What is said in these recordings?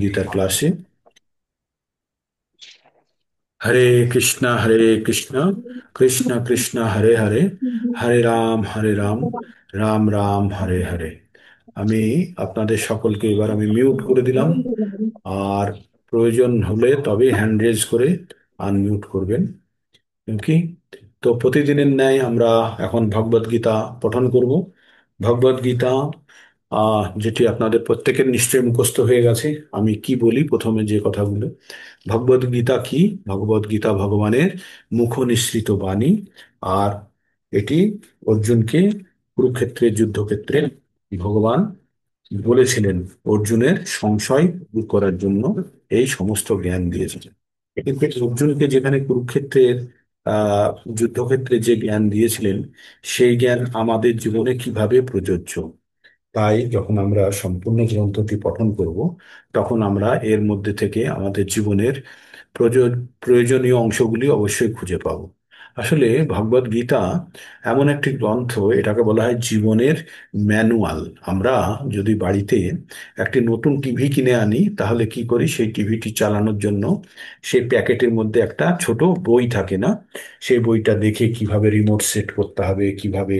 গীতার ক্লাসে। হরে হরে কৃষ্ণ কৃষ্ণ কৃষ্ণ হরে হরে, হরে রাম রাম রাম হরে হরে। আমি আপনাদের সকলকে এবার আমি মিউট করে দিলাম। আর প্রয়োজন হলে তবে হ্যান্ড রেজ করে আনমিউট করবেন। কি? তো প্রতিদিনের ন্যায় আমরা এখন ভগবদ গীতা পঠন করব। ভগবদ গীতা যেটি আপনাদের প্রত্যেকের নিশ্চয়ই মুখস্থ হয়ে গেছে। আমি কি বলি প্রথমে যে কথাগুলো। ভগবদ গীতা কি? ভগবদ গীতা ভগবানের মুখ নিঃসৃত বাণী। আর এটি অর্জুনকে কুরুক্ষেত্রের যুদ্ধক্ষেত্রে ভগবান বলেছিলেন, অর্জুনের সংশয় দূর করার জন্য এই সমস্ত জ্ঞান দিয়েছিলেন। কিন্তু অর্জুনকে যেখানে কুরুক্ষেত্রের আহ যুদ্ধক্ষেত্রে যে জ্ঞান দিয়েছিলেন, সেই জ্ঞান আমাদের জীবনে কিভাবে প্রযোজ্য। তাই যখন আমরা সম্পূর্ণ গ্রন্থটি পঠন করব, তখন আমরা এর মধ্যে থেকে আমাদের জীবনের প্রয়োজনীয় অংশগুলি অবশ্যই খুঁজে পাব। আসলে ভগবদ গীতা এমন একটি গ্রন্থ, এটাকে বলা হয় জীবনের ম্যানুয়াল। আমরা যদি বাড়িতে একটি নতুন টিভি কিনে আনি, তাহলে কি করি? সেই টিভিটি চালানোর জন্য সেই প্যাকেটের মধ্যে একটা ছোট বই থাকে না? সেই বইটা দেখে কিভাবে রিমোট সেট করতে হবে, কিভাবে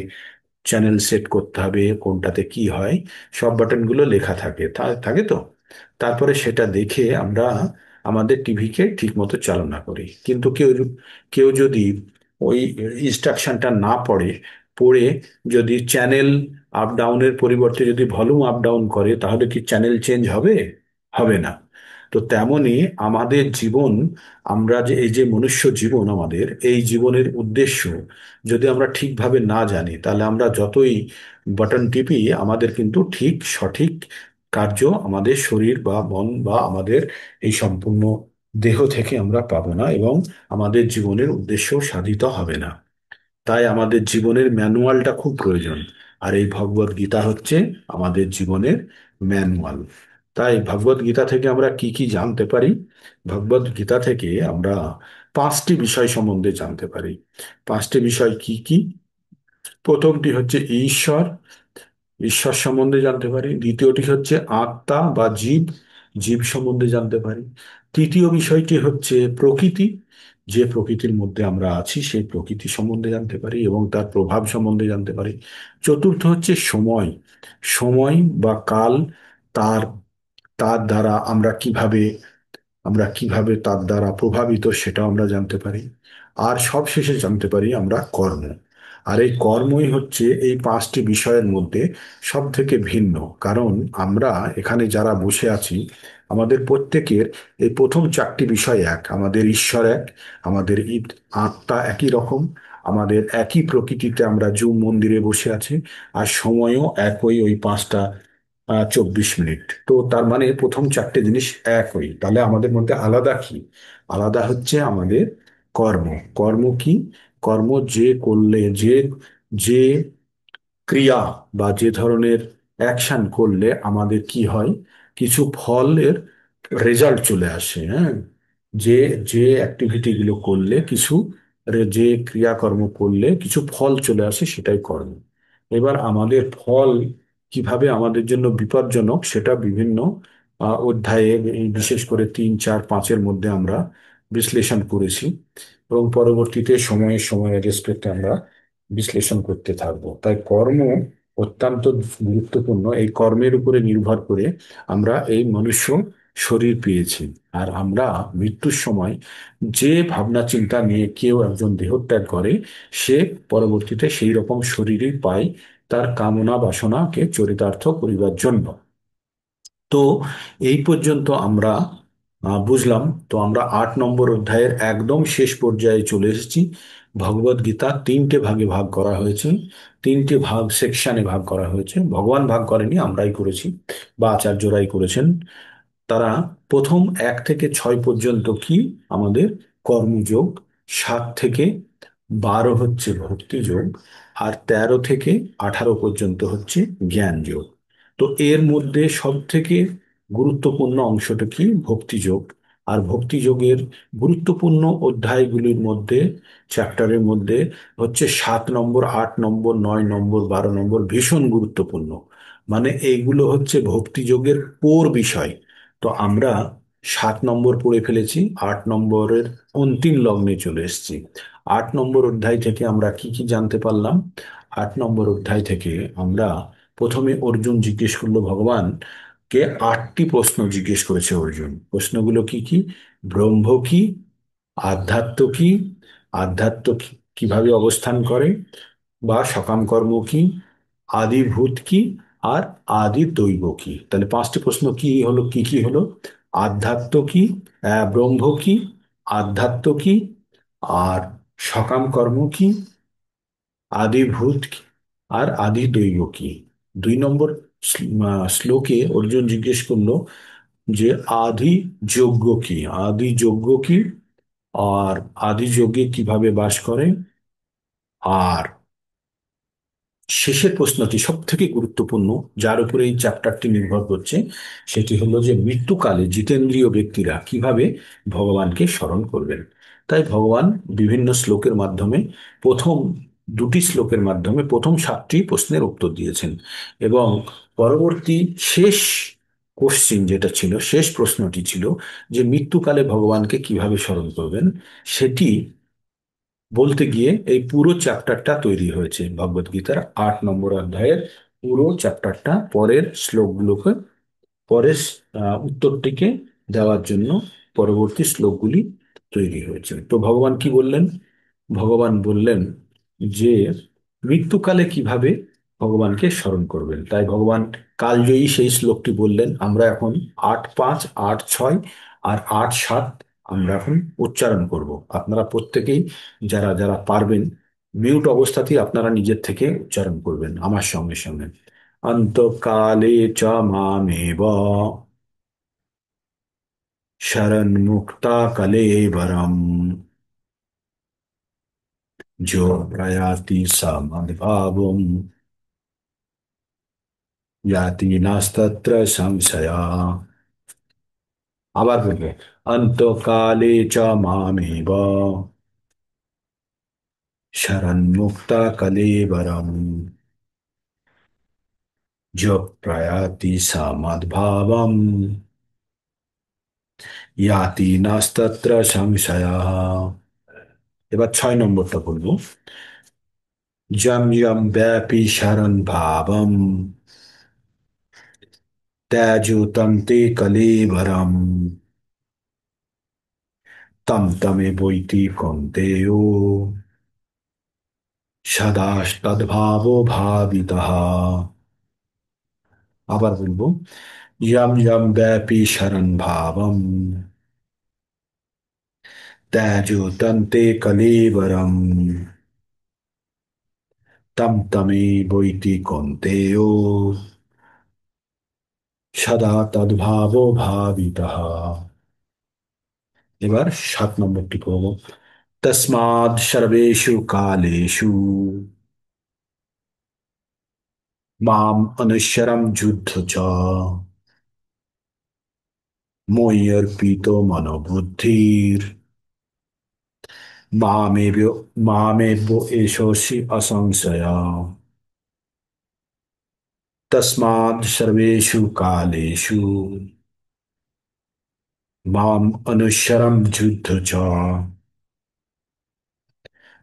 চ্যানেল সেট করতে হবে, কোনটাতে কি হয়, সব বাটনগুলো লেখা থাকে, থাকে তো। তারপরে সেটা দেখে আমরা আমাদের টিভিকে ঠিক মতো চালনা করি। কিন্তু কেউ যদি ওই ইনস্ট্রাকশনটা না পড়ে যদি চ্যানেল আপ ডাউনের পরিবর্তে যদি ভলিউম আপ ডাউন করে, তাহলে কি চ্যানেল চেঞ্জ হবে? হবে না। তো তেমনি আমাদের জীবন, আমরা যে এই যে মনুষ্য জীবন, আমাদের এই জীবনের উদ্দেশ্য যদি আমরা ঠিকভাবে না জানি, তাহলে আমরা যতই বাটন টিপি, আমাদের কিন্তু ঠিক সঠিক কার্য আমাদের শরীর বা মন বা আমাদের এই সম্পূর্ণ দেহ থেকে আমরা পাবো না, এবং আমাদের জীবনের উদ্দেশ্য সাধিত হবে না। তাই আমাদের জীবনের ম্যানুয়ালটা খুব প্রয়োজন। আর এই ভগবদ গীতা হচ্ছে আমাদের জীবনের ম্যানুয়াল। তাই ভগবদ গীতা থেকে আমরা কি কি জানতে পারি? ভগবদ গীতা থেকে আমরা পাঁচটি বিষয় সম্বন্ধে জানতে পারি। পাঁচটি বিষয় কি কি? প্রথমটি হচ্ছে ঈশ্বর, ঈশ্বর সম্বন্ধে জানতে পারি। দ্বিতীয়টি হচ্ছে আত্মা বা জীব, জীব সম্বন্ধে জানতে পারি। তৃতীয় বিষয়টি হচ্ছে প্রকৃতি, যে প্রকৃতির মধ্যে আমরা আছি সেই প্রকৃতি সম্বন্ধে জানতে পারি এবং তার প্রভাব সম্বন্ধে জানতে পারি। চতুর্থ হচ্ছে সময়, সময় বা কাল, তার তার দ্বারা আমরা কিভাবে তার দ্বারা প্রভাবিত, সেটাও আমরা জানতে পারি। আর সবশেষে জানতে পারি আমরা কর্ম। আর এই কর্মই হচ্ছে এই পাঁচটি বিষয়ের মধ্যে সব থেকে ভিন্ন। কারণ আমরা এখানে যারা বসে আছি, আমাদের প্রত্যেকের এই প্রথম চারটি বিষয় এক। আমাদের ঈশ্বর এক, আমাদের আত্মা একই রকম, আমাদের একই প্রকৃতিতে আমরা জুম মন্দিরে বসে আছি, আর সময়ও একই, ওই 5টা 24 মিনিট। তো তার মানে প্রথম চারটে জিনিস একই। তাহলে আমাদের মধ্যে আলাদা কি? আলাদা হচ্ছে আমাদের কর্ম। কর্ম কি? কর্ম যে করলে, যে ক্রিয়া বা যে ধরনের অ্যাকশন করলে আমাদের কি হয়, কিছু ফলের রেজাল্ট চলে আসে। হ্যাঁ, যে যে অ্যাক্টিভিটি গুলো করলে কিছু যে ক্রিয়াকর্ম করলে কিছু ফল চলে আসে, সেটাই কর্ম। এবার আমাদের ফল কিভাবে আমাদের জন্য বিপজ্জনক, সেটা বিভিন্ন অধ্যায়ে, এই বিশেষ করে 3 4 5-এর মধ্যে আমরা বিশ্লেষণ করেছি, এবং পরবর্তীতে সময়ের সময়ের রেসপেক্টে আমরা বিশ্লেষণ করতে থাকবো। তাই কর্ম অত্যন্ত গুরুত্বপূর্ণ। এই কর্মের উপরে নির্ভর করে আমরা এই মনুষ্য শরীর পেয়েছি। আর আমরা মৃত্যুর সময় যে ভাবনা চিন্তা নিয়ে কেউ একজন দেহত্যাগ করে, সে পরবর্তীতে সেই রকম শরীরই পায়, তার কামনা বাসনাকে চরিতার্থ করিবার জন্য। তো এই পর্যন্ত আমরা বুঝলাম। তো আমরা 8 নম্বর অধ্যায়ের একদম শেষ পর্যায়ে চলে এসেছি। ভগবদ গীতা 3টে ভাগে ভাগ করা হয়েছে, 3টে ভাগ সেকশনে ভাগ করা হয়েছে। ভগবান ভাগ করেনি, আমরাই করেছি বা আচার্যরাই করেছেন। তারা প্রথম 1 থেকে 6 পর্যন্ত কি? আমাদের কর্মযোগ। 7 থেকে 12 হচ্ছে ভক্তি যোগ। আর 13 থেকে 18 পর্যন্ত হচ্ছে জ্ঞান যোগ। তো এর মধ্যে সব থেকে গুরুত্বপূর্ণ অংশটা কি? ভক্তি যোগ। আর ভক্তি যোগের গুরুত্বপূর্ণ অধ্যায়গুলির মধ্যে, চ্যাপ্টারের মধ্যে হচ্ছে 7 নম্বর, 8 নম্বর, 9 নম্বর, 12 নম্বর ভীষণ গুরুত্বপূর্ণ। মানে এইগুলো হচ্ছে ভক্তি যোগের কোর বিষয়। তো আমরা 7 নম্বর পড়ে ফেলেছি, 8 নম্বরের অন্তিম লগ্নে চলে এসেছি। 8 নম্বর অধ্যায় থেকে আমরা কি কি জানতে পারলাম? 8 নম্বর অধ্যায় থেকে আমরা প্রথমে অর্জুন জিজ্ঞেস করলো ভগবানকে, 8টি প্রশ্ন জিজ্ঞেস করেছে অর্জুন। প্রশ্নগুলো কি কি? ব্রহ্ম কি? আধ্যাত্ম কি? আধ্যাত্ম কিভাবে অবস্থান করে, বা সকাম কর্ম কি? আদিভূত কি? আর আদি দৈব কি? তাহলে 5টি প্রশ্ন কি হলো, কি কি হলো? আধ্যাত্ম কি, ব্রহ্ম কি, আধ্যাত্ম কি, আর সকাম কর্ম কি, আদিভূত কি, আর আদি দৈব কি? 2 নম্বর শ্লোকে অর্জুন জিজ্ঞেস করলো যে আদি যজ্ঞ কি, আদি যজ্ঞ কি, আর আদি যজ্ঞে কিভাবে বাস করে। আর শেষের প্রশ্নটি সব থেকে গুরুত্বপূর্ণ, যার উপরে এই চ্যাপ্টারটি নির্ভর করছে, সেটি হলো যে মৃত্যুকালে জিতেন্দ্রীয় ব্যক্তিরা কিভাবে ভগবানকে স্মরণ করবেন। তাই ভগবান বিভিন্ন শ্লোকের মাধ্যমে, প্রথম 2টি শ্লোকের মাধ্যমে প্রথম 7টি প্রশ্নের উত্তর দিয়েছেন, এবং পরবর্তী শেষ কোশ্চিন যেটা ছিল, শেষ প্রশ্নটি ছিল যে মৃত্যুকালে ভগবানকে কিভাবে স্মরণ করবেন, সেটি বলতে গিয়ে এই পুরো চ্যাপ্টারটা তৈরি হয়েছে। ভগবত গীতার 8 নম্বর অধ্যায়ের পুরো চ্যাপ্টারটা পরের শ্লোকগুলোকে, পরের উত্তরটিকে দেওয়ার জন্য পরবর্তী শ্লোকগুলি তৈরি হয়েছে। তো ভগবান কি বললেন? ভগবান বললেন যে মৃত্যুকালে কিভাবে ভগবানকে স্মরণ করবেন। তাই ভগবান কালজয়ী সেই শ্লোকটি বললেন। আমরা এখন 8-5, 8-6 আর 8-7 আমরা এখন উচ্চারণ করব। আপনারা প্রত্যেকেই, যারা যারা পারবেন, মিউট অবস্থাতেই আপনারা নিজের থেকে উচ্চারণ করবেন আমার সঙ্গে সঙ্গে। অন্তকালে চ মামেব শরণমুক্তা কলেবরম जो प्रयाति समद्भावम् याति नास्तत्र संशया। আবার বলবে, অন্তকালে চ মামেব শরণমুক্তা কলেবরম जो प्रयाति समद्भावम् याति नास्तत्र সংশয়া। এবার 6 নম্বরটা বলবো। যম যম ব্যাপী শরণ ভাবম ত্যাজুতম তে কলেবরম তম তমে বৈতি কন্তেয় সদাস্তদ্ভাবো ভাবিতঃ। আবার বলবো, যম যম ব্যাপী শরণ ভাবম ত্যাজুতম তে কলেবরম তম তমে বৈতি কন্তেয় সদা তদ্ভাবো ভাবিতঃ। এবার 7 নম্বরটি পড়ব। তস্মাৎ সর্বেষু কালেষু মাম অনুসরম যুদ্ধ চ ময়্যর্পিতো মনোবুদ্ধির মামেব মামেব এষসি অসংশয়। তস্মাৎ সর্বেষু কালেষু মাম অনুসরম যুদ্ধ চ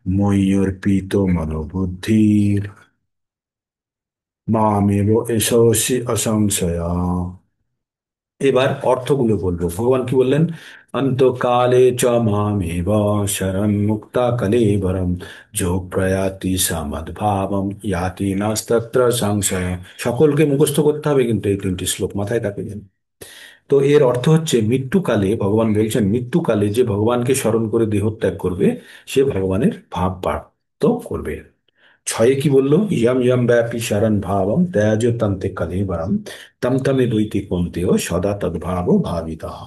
ময়্যর্পিতো মনোবুদ্ধির মামেব এষসি অসংশয়। এবার অর্থগুলো বলবো। ভগবান কি বললেন? অন্তকালে চ মামেব শরণ মুক্তা কলেবরম যোগ প্রয়াতি সমদ্ভাবম ইয়াতি নাস্তত্র সংশয়। সকলকে মুখস্থ করতে হবে, কিন্তু এই 3টি শ্লোক মাথায় রাখবে যেন। তো এর অর্থ হচ্ছে, মৃত্যুকালে ভগবান বলছেন, মৃত্যুকালে যে ভগবানকে স্মরণ করে দেহত্যাগ করবে, সে ভগবানের ভাব প্রাপ্ত করবে। 6-এ কি বললো? ইয়ম ইয়ম ব্যাপী শরণ ভাবম ত্যাজ তন্তে কলেবরম তম তমে বৈতি কন্তেয় সদা তদ্ভাব ভাবিতঃ।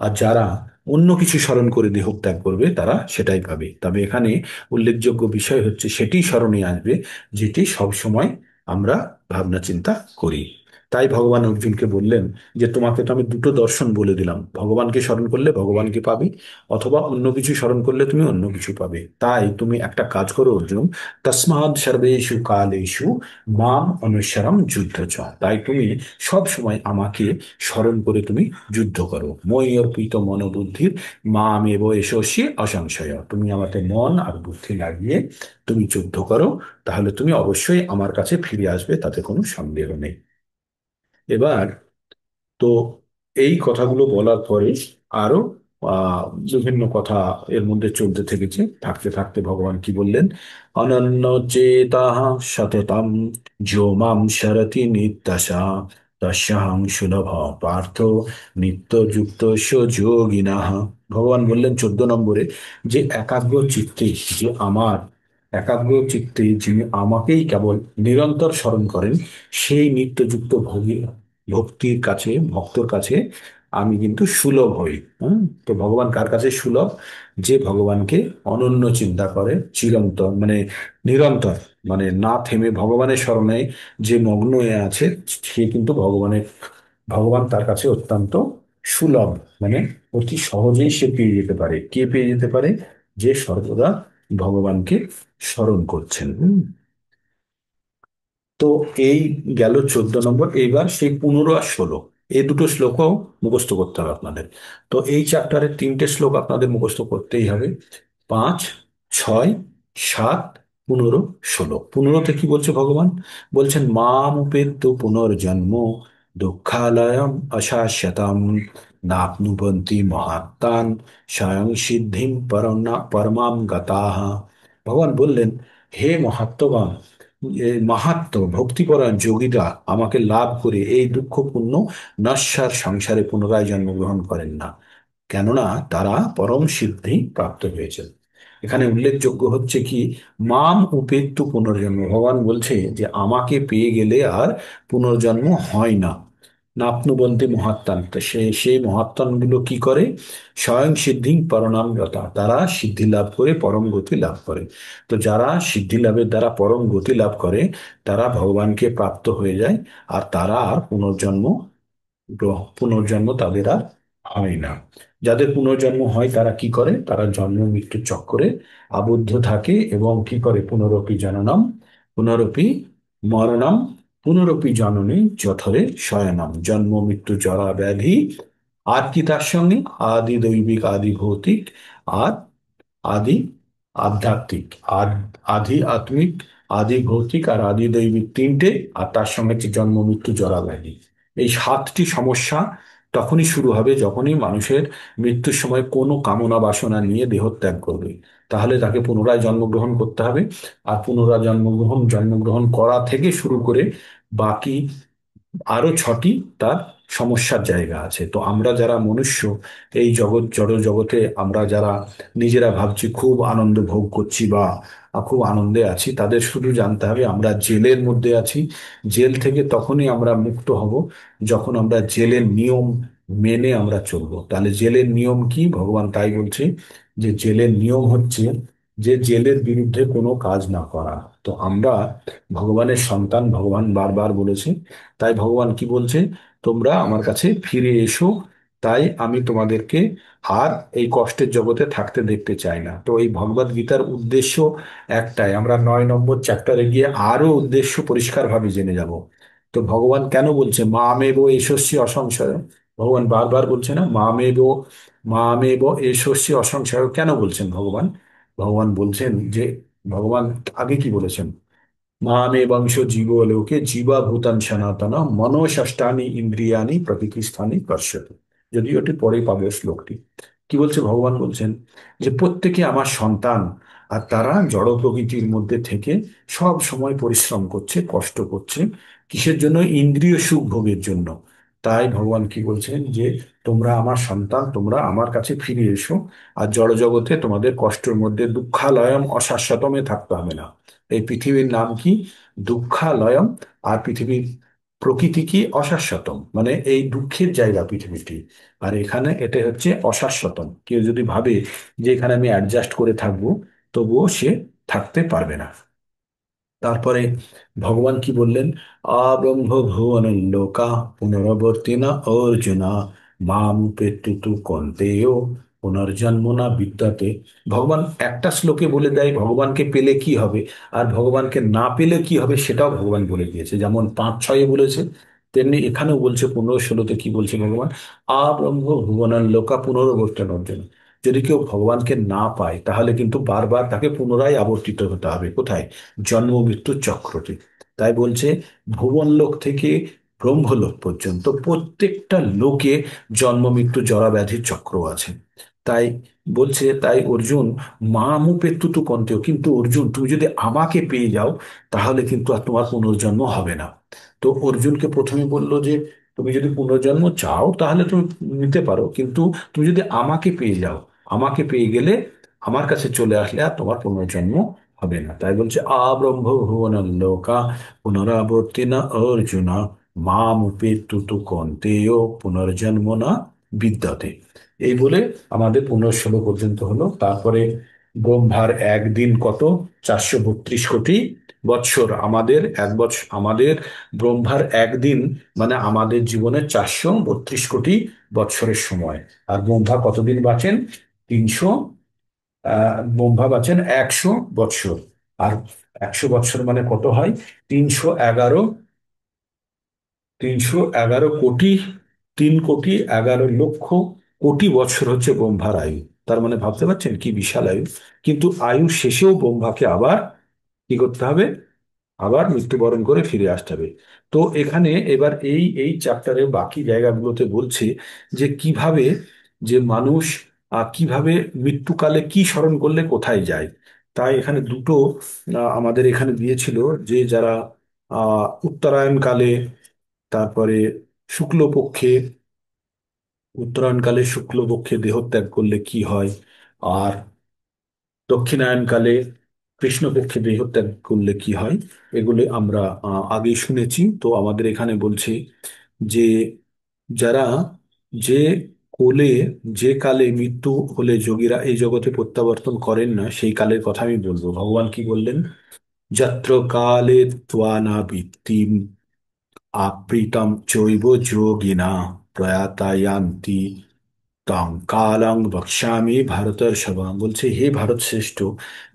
আর যারা অন্য কিছু স্মরণ করে দেহত্যাগ করবে, তারা সেটাই পাবে। তবে এখানে উল্লেখযোগ্য বিষয় হচ্ছে, সেটি স্মরণে আসবে যেটি সব সময় আমরা ভাবনা চিন্তা করি। তাই ভগবান অর্জুনকে বললেন যে তোমাকে তো আমি দুটো দর্শন বলে দিলাম, ভগবানকে স্মরণ করলে ভগবানকে পাবে, অথবা অন্য কিছু স্মরণ করলে তুমি অন্য কিছু পাবে। তাই তুমি একটা কাজ করো অর্জুন, তস্মাৎ সর্বেষু কালেষু মাম অনুসরম যুদ্ধ চ। তাই তুমি সব সময় আমাকে স্মরণ করে তুমি যুদ্ধ করো। মই অর্পিত মনোবুদ্ধির মামেব এষসি অসংশয়। তুমি আমাকে মন আর বুদ্ধি লাগিয়ে তুমি যুদ্ধ করো, তাহলে তুমি অবশ্যই আমার কাছে ফিরে আসবে, তাতে কোনো সন্দেহ নেই। এবার তো এই কথাগুলো বলার পরে আরো আহ বিভিন্ন কথা এর মধ্যে চলতে থেকেছে। থাকতে থাকতে ভগবান কি বললেন, অনন্য চেতা সততম যো মাম শরতি নিত্যশা তস্যাহং সুলভ পার্থ নিত্য যুক্ত যোগিনাহ। ভগবান বললেন 14 নম্বরে, যে একাগ্র চিত্তে, যে আমার একাগ্র চিত্তে যিনি আমাকেই কেবল নিরন্তর স্মরণ করেন, সেই নিত্যযুক্ত ভোগী ভক্তির কাছে, ভক্তর কাছে আমি কিন্তু সুলভ হই। তো ভগবান কার কাছে সুলভ? যে ভগবানকে অনন্য চিন্তা করে, চিরন্তন মানে নিরন্তর, মানে না থেমে ভগবানের স্মরণে যে মগ্ন হয়ে আছে, সে কিন্তু ভগবান তার কাছে অত্যন্ত সুলভ, মানে অতি সহজেই সে পেয়ে যেতে পারে। কে পেয়ে যেতে পারে? যে সর্বদা ভগবানকে স্মরণ করছেন। তো এই গেল 14 নম্বর। এইবার সেই 15 আর 16, এই দুটো শ্লোকও মুখস্থ করতে হবে আপনাদের। তো এই চ্যাপ্টারের 3টে শ্লোক আপনাদের মুখস্থ করতেই হবে: 5, 6, 7, 15, 16। 15তে কি বলছে ভগবান? বলছেন মাম উপেত্য পুনর্জন্ম দুঃখালয়ম অশাশ্বতম নাপ্নুবন্তি মহাত্মান স্বয়ং সিদ্ধিম পরমাম গতাহ। ভগবান বললেন, হে মহাত্মগণ, এই মাহাত্ম ভক্তিপরায়ণ যোগীরা আমাকে লাভ করে এই দুঃখপূর্ণ নশ্বর সংসারে পুনরায় জন্মগ্রহণ করেন না, কেননা তারা পরম সিদ্ধি প্রাপ্ত হয়েছেন। এখানে উল্লেখযোগ্য হচ্ছে কি, মাম উপেত্তু পুনর্জন্ম। ভগবান বলছে যে আমাকে পেয়ে গেলে আর পুনর্জন্ম হয় না। নাপনুবন্তি মহাত্মান, তো সেই মহাত্মান গুলো কি করে? স্বয়ং সিদ্ধি পরনাম যথা, তারা সিদ্ধি লাভ করে পরম গতি লাভ করে। তো যারা সিদ্ধি লাভের দ্বারা পরম গতি লাভ করে, তারা ভগবানকে প্রাপ্ত হয়ে যায়, আর তারা আর পুনর্জন্ম তাদের আর হয় না। যাদের পুনর্জন্ম হয় তারা কি করে? তারা জন্ম মৃত্যুর চক্করে আবদ্ধ থাকে এবং কি করে? পুনরপি জননম পুনরপি মরণম পুনরপি জননী জঠরে শয়নম। জন্ম মৃত্যু জরা ব্যাধি, আর কি তার সঙ্গে? আদি দৈবিক আদি ভৌতিক, আর আদি আধ্যাত্মিক। আদি আত্মিক, আদি ভৌতিক আর আদি দৈবিক 3টে, আর তার সঙ্গে হচ্ছে জন্ম মৃত্যু জরা ব্যাধি। এই 7টি সমস্যা তখনই শুরু হবে যখনই মানুষের মৃত্যুর সময় কোনো কামনা বাসনা নিয়ে দেহত্যাগ করবে। তাহলে তাকে পুনরায় জন্মগ্রহণ করতে হবে। আর পুনরায় জন্মগ্রহণ করা থেকে শুরু করে বাকি আরো 6টি তার সমস্যার জায়গা আছে। তো আমরা যারা মনুষ্য, এই জড় জগতে আমরা যারা নিজেরা ভাবছি খুব আনন্দ ভোগ করছি বা খুব আনন্দে আছি, তাদের শুধু জানতে হবে আমরা জেলের মধ্যে আছি। জেল থেকে তখনই আমরা মুক্ত হব যখন আমরা জেলের নিয়ম মেনে আমরা চলবো। তাহলে জেলের নিয়ম কি? ভগবান তাই বলছে যে জেলের নিয়ম হচ্ছে যে জেলের বিরুদ্ধে কোনো কাজ না করা। তো আমরা ভগবানের সন্তান, ভগবান বারবার বলেছে। তাই ভগবান কি বলছে? তোমরা আমার কাছে ফিরে এসো, তাই আমি তোমাদেরকে আর এই কষ্টের জগতে থাকতে দেখতে চাই না। তো এই ভগবদ গীতার উদ্দেশ্য একটাই, আমরা 9 নম্বর চ্যাপ্টারে গিয়ে আরো উদ্দেশ্য পরিষ্কারভাবে জেনে যাব। তো ভগবান কেন বলছে মামেব এষস্য অসংশয়? ভগবান বারবার বলছে না মামেব এষস্য অসংশয়, কেন বলছেন ভগবান? ভগবান বলছেন যে, ভগবান আগে কি বলেছেন? মামে বংশ জীব লোকে জীবাভূতান সনাতন মনঃষষ্ঠানি ইন্দ্রিয়ানি প্রকৃতিস্থানি কর্ষতি। যদিও এটি পরে পাবে শ্লোকটি। কি বলছে ভগবান? বলছেন যে প্রত্যেকে আমার সন্তান, আর তারা জড় প্রকৃতির মধ্যে থেকে সব সময় পরিশ্রম করছে, কষ্ট করছে। কিসের জন্য? ইন্দ্রিয় সুখ ভোগের জন্য। তাই ভগবান কি বলছেন যে তোমরা আমার সন্তান, তোমরা আমার কাছে ফিরে এসো, আর জড় জগতে তোমাদের কষ্টের মধ্যে দুঃখালয়ম অশাশ্বতমে থাকতে হবে না। এই পৃথিবীর নাম কি? দুঃখালয়ম। আর পৃথিবীর প্রকৃতি কি? অশাশ্বতম, মানে এই দুঃখের জায়গা পৃথিবীটি। আর এখানে এটা হচ্ছে অশাশ্বতম। কেউ যদি ভাবে যে এখানে আমি অ্যাডজাস্ট করে থাকবো, তবুও সে থাকতে পারবে না। তারপরে ভগবান কি বললেন? আব্রহ্ম ভুবনল্লোকা পুনরাবর্তিনা অর্জুনা মাম পেটুতু কন্তেয় পুনর্জন্ম না বিদ্যাতে। ভগবান একটা শ্লোকে বলে দেয় ভগবানকে পেলে কি হবে, আর ভগবানকে না পেলে কি হবে সেটাও ভগবান বলে দিয়েছে। যেমন 5-6-এ বলেছে, তেমনি এখানেও বলছে 15-16-তে কি বলছে ভগবান? আব্রহ্ম ভুবনল্লোকা পুনরাবর্তন অর্জুন। যদি কেউ ভগবানকে না পায় তাহলে কিন্তু বারবার তাকে পুনরায় আবর্তিত হতে হবে কোথায়? জন্ম মৃত্যুর চক্রটি। তাই বলছে ভুবনলোক থেকে ব্রহ্মলোক পর্যন্ত প্রত্যেকটা লোকে জন্ম মৃত্যু জরা ব্যাধির চক্র আছে। তাই বলছে, তাই অর্জুন মামু পেত্তুতু কন্তেও, কিন্তু অর্জুন তুমি যদি আমাকে পেয়ে যাও তাহলে কিন্তু আর তোমার পুনর্জন্ম হবে না। তো অর্জুনকে প্রথমে বললো যে তুমি যদি পুনর্জন্ম চাও তাহলে তুমি নিতে পারো, কিন্তু তুমি যদি আমাকে পেয়ে যাও, আমাকে পেয়ে গেলে আমার কাছে চলে আসলে আর তোমার পুনর্জন্ম হবে না। তাই বলছে আব্রহ্ম ভুবনাল্লোকা পুনরাবর্তি না অর্জুনা মাম উপেত্তু তু কন্তেয় পুনর্জন্ম না বিদ্যতে। এই বলে আমাদের 15-16 পর্যন্ত হলো। তারপরে ব্রহ্মার একদিন কত? 432 কোটি বৎসর। আমাদের এক বছর, আমাদের ব্রহ্মার একদিন মানে আমাদের জীবনের 432 কোটি বৎসরের সময়। আর ব্রহ্মা কতদিন বাঁচেন? 300, ব্রহ্মা বাঁচেন 100 বৎসর। আর 100 বৎসর মানে কত হয়? 311, 311 কোটি, 3,11,00,000 কোটি বছর হচ্ছে ব্রহ্মার আয়ু। তার মানে ভাবতে পারছেন কি বিশাল আয়ু। কিন্তু আয়ু শেষেও ব্রহ্মাকে আবার কি করতে হবে? আবার মৃত্যুবরণ করে ফিরে আসতে হবে। তো এখানে এবার এই এই চ্যাপ্টারের বাকি জায়গাগুলোতে বলছে যে কিভাবে যে মানুষ কিভাবে মৃত্যুকালে কি স্মরণ করলে কোথায় যায়। তাই এখানে দুটো আমাদের এখানে দিয়েছিল, যে যারা উত্তরায়ণকালে, তারপরে শুক্লপক্ষে, উত্তরায়ণকালে শুক্লপক্ষে দেহত্যাগ করলে কি হয়, আর দক্ষিণায়নকালে কৃষ্ণপক্ষে দেহত্যাগ করলে কি হয়, এগুলো আমরা আগেই শুনেছি। তো আমাদের এখানে বলছে যে যারা যে কোলে, যে কালে মৃত্যু হলে যোগীরা এই জগতে প্রত্যাবর্তন করেন না, সেই কালের কথা আমি বলবো। ভগবান কি বললেন? যত্র কালে ত্বানা বৃত্তিম আপৃতম চৈব যোগিনা প্রয়াতায়ান্তি তাং কালাং বক্ষ্যামি ভারতর্ষভ। বলছে হে ভারত শ্রেষ্ঠ,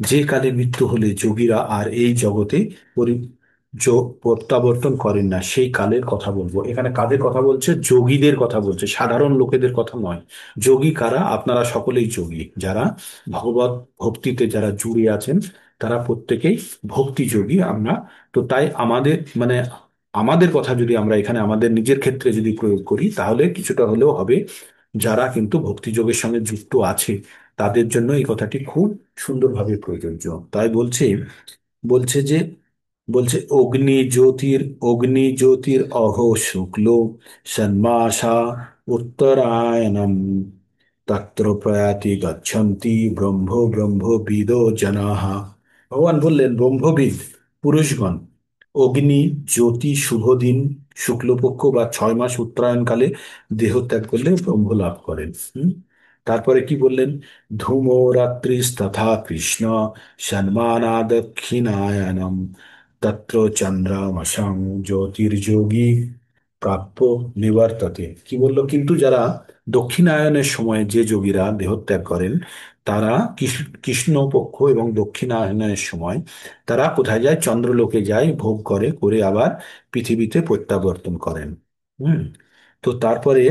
যে কালে মৃত্যু হলে যোগীরা আর এই জগতে প্রত্যাবর্তন করেন না সেই কালের কথা বলবো। এখানে কাদের কথা বলছে? যোগীদের কথা বলছে, সাধারণ লোকেদের কথা নয়। যোগী কারা? আপনারা সকলেই যোগী, যারা ভগবত ভক্তিতে যারা জুড়ে আছেন তারা প্রত্যেকেই ভক্তি যোগী আমরা। তো তাই আমাদের মানে আমাদের কথা যদি আমরা এখানে আমাদের নিজের ক্ষেত্রে যদি প্রয়োগ করি তাহলে কিছুটা হলেও হবে। যারা কিন্তু ভক্তিযোগের সঙ্গে যুক্ত আছে তাদের জন্য এই কথাটি খুব সুন্দরভাবে প্রযোজ্য। তাই বলছে, বলছে যে বলছে অগ্নি জ্যোতির অহো শুক্ল ষণ্মাসা উত্তরায়ণম তত্র প্রয়াতি গচ্ছন্তি ব্রহ্মবিদো জনাঃ। ভগবান বললেন ব্রহ্মবিদ পুরুষগণ অগ্নি জ্যোতি শুভ দিন শুক্লপক্ষ বা 6 মাস উত্তরায়ণকালে দেহত্যাগ করলে ব্রহ্ম লাভ করেন। তারপরে কি বললেন? ধূমো রাত্রিস্তথা কৃষ্ণ সন্মানা দক্ষিণায়নম তত্র চন্দ্রমসং জ্যোতির্যোগী প্রাপ্য নিবর্ততে। কি বললো? কিন্তু যারা দক্ষিণায়নের সময় যে যোগীরা দেহত্যাগ করেন তারা কৃষ্ণপক্ষ এবং দক্ষিণায়নের সময় তারা কোথায় যায়? চন্দ্রলোকে যায়, ভোগ করে, করে আবার পৃথিবীতে প্রত্যাবর্তন করেন। হুম। তো তারপরে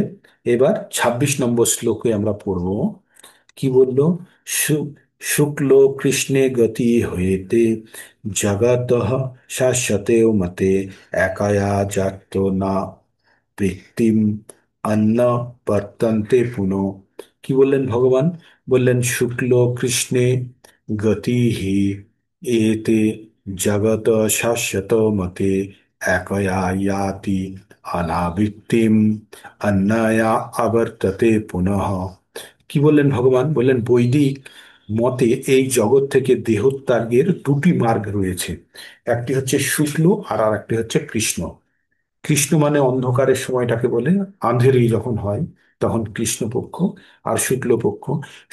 এবার 26 নম্বর শ্লোকে আমরা পড়ব কি বললো? শু- শুক্ল কৃষ্ণে গতি হয়েতে জগত শাশ্বতে মতে একায়া জাত না বৃত্তিম অন্ন বর্তন্তে পুনঃ। কি বললেন ভগবান? বললেন শুক্ল কৃষ্ণে গতি হি এতে জগত শাশ্বত মতে একয়া ইয়াতি অনাবৃত্তিম অন্নয়া আবর্ততে পুনঃ। কি বললেন ভগবান? বললেন বৈদিক মতে এই জগৎ থেকে দেহত্যাগের দুটি মার্গ রয়েছে। একটি হচ্ছে শুক্ল আর আর একটি হচ্ছে কৃষ্ণ। কৃষ্ণ মানে অন্ধকারের সময়টাকে বলে, আঁধেরি যখন হয় তখন কৃষ্ণপক্ষ। আর শুক্লপক্ষ,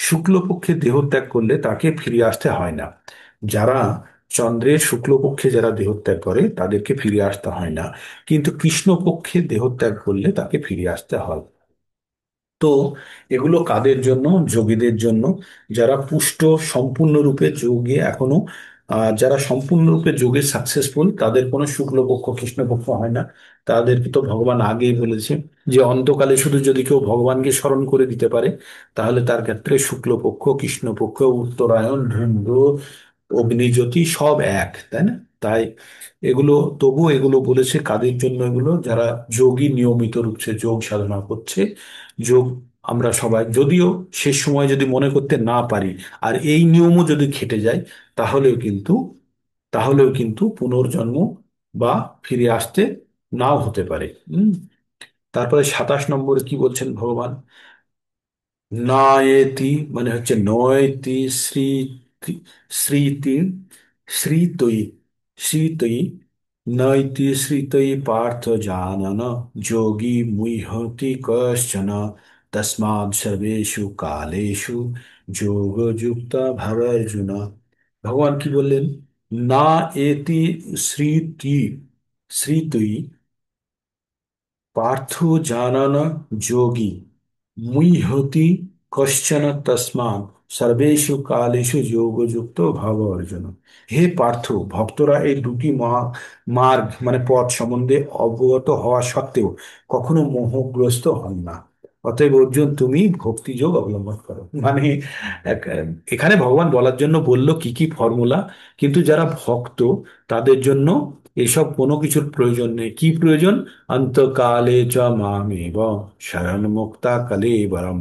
শুক্লপক্ষে দেহত্যাগ করলে তাকে ফিরে আসতে হয় না। যারা চন্দ্রের শুক্লপক্ষে যারা দেহত্যাগ করে তাদেরকে ফিরে আসতে হয় না, কিন্তু কৃষ্ণপক্ষে দেহত্যাগ করলে তাকে ফিরে আসতে হয়। তো এগুলো কাদের জন্য? যোগীদের জন্য, যারা পুষ্ট, সম্পূর্ণরূপে যোগে এখনো যারা সম্পূর্ণরূপে যোগে সাকসেসফুল, তাদের কোনো শুক্লপক্ষ কৃষ্ণপক্ষ হয় না। তাদেরকে তো ভগবান আগেই বলেছে যে অন্তকালে শুধু যদি কেউ ভগবানকে স্মরণ করে দিতে পারে, তাহলে তার ক্ষেত্রে শুক্লপক্ষ, কৃষ্ণপক্ষ, উত্তরায়ণ, ধুন্দ্র, অগ্নিজ্যোতি সব এক, তাই না? তাই এগুলো, তবু এগুলো বলেছে কাদের জন্য? এগুলো যারা যোগী, নিয়মিত রূপে যোগ সাধনা করছে। যোগ আমরা সবাই যদিও শেষ সময় যদি মনে করতে না পারি, আর এই নিয়মও যদি খেটে যায়, তাহলেও কিন্তু তাহলেও কিন্তু পুনর্জন্ম বা ফিরে আসতে নাও হতে পারে। তারপরে 27 নম্বরে কি বলছেন ভগবান? নায়েতি মানে হচ্ছে নয়তি স্মৃতি, স্মৃতি, শ্রীতয়ী, শ্রীতয়ী, নৈতি শ্রীতয়ী পার্থ জানন, যোগী মুহ্যতি কশ্চন, তস্মাৎ সর্বেষু কালেষু যোগযুক্ত ভব অর্জুন। ভগবান কি বললেন? না এতি স্মৃতি, শ্রীতয়ী পার্থ জানান, যোগী মুহ্যতি কশ্চন, তস্মাৎ সর্বেষু কালেষু যোগযুক্ত ভব অর্জুন। হে পার্থ, ভক্তরা এই দুটি মার্গ মানে পথ সম্বন্ধে অবগত হওয়া সত্ত্বেও কখনো মোহগ্রস্ত হন না। অতএব অর্জুন, তুমি ভক্তি যোগ অবলম্বন করো। মানে এক- এখানে ভগবান বলার জন্য বলল কি কি ফর্মুলা, কিন্তু যারা ভক্ত তাদের জন্য এসব কোনো কিছুর প্রয়োজন নেই। কি প্রয়োজন? অন্তকালে চ মামেব শরণমুক্তা কলেবরম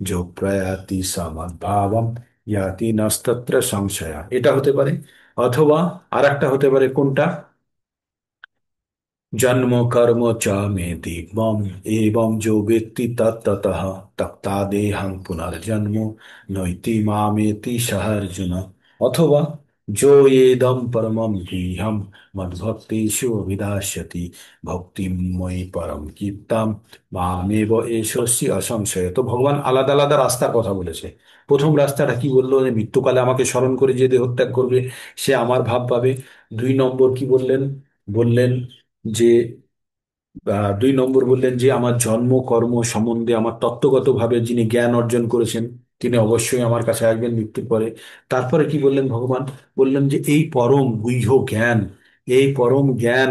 যো প্রয়াতি সমদ্ভাবম ইয়াতি নস্তত্র সংশয়। এটা হতে পারে। অথবা আর একটা হতে পারে, কোনটা? जन्म कर्म च मे दिव्यम् एवं जो वेत्ति तत्ततः तत्तादेहं पुनर्जन्म नैति मामेति सह अर्जुन। অথবা जो येदं परमं गुह्यं मद्भक्तेषु অভিধাস্যতি ভক্তিম মই পরম কীর্তাম মামেব এষস্যি অসংশয়। তো ভগবান আলাদা আলাদা রাস্তার কথা বলেছে। প্রথম রাস্তাটা কি বললো? যে মৃত্যুকালে আমাকে স্মরণ করে যে দেহত্যাগ করবে সে আমার ভাব পাবে। 2 নম্বর কি বললেন? বললেন যে 2 নম্বর বললেন যে আমার জন্ম কর্ম সম্বন্ধে আমার তত্ত্বগতভাবে যিনি জ্ঞান অর্জন করেছেন তিনি অবশ্যই আমার কাছে আসবেন মৃত্যুর পরে। তারপরে কি বললেন ভগবান? বললেন যে এই পরম গুহ্য জ্ঞান, এই পরম জ্ঞান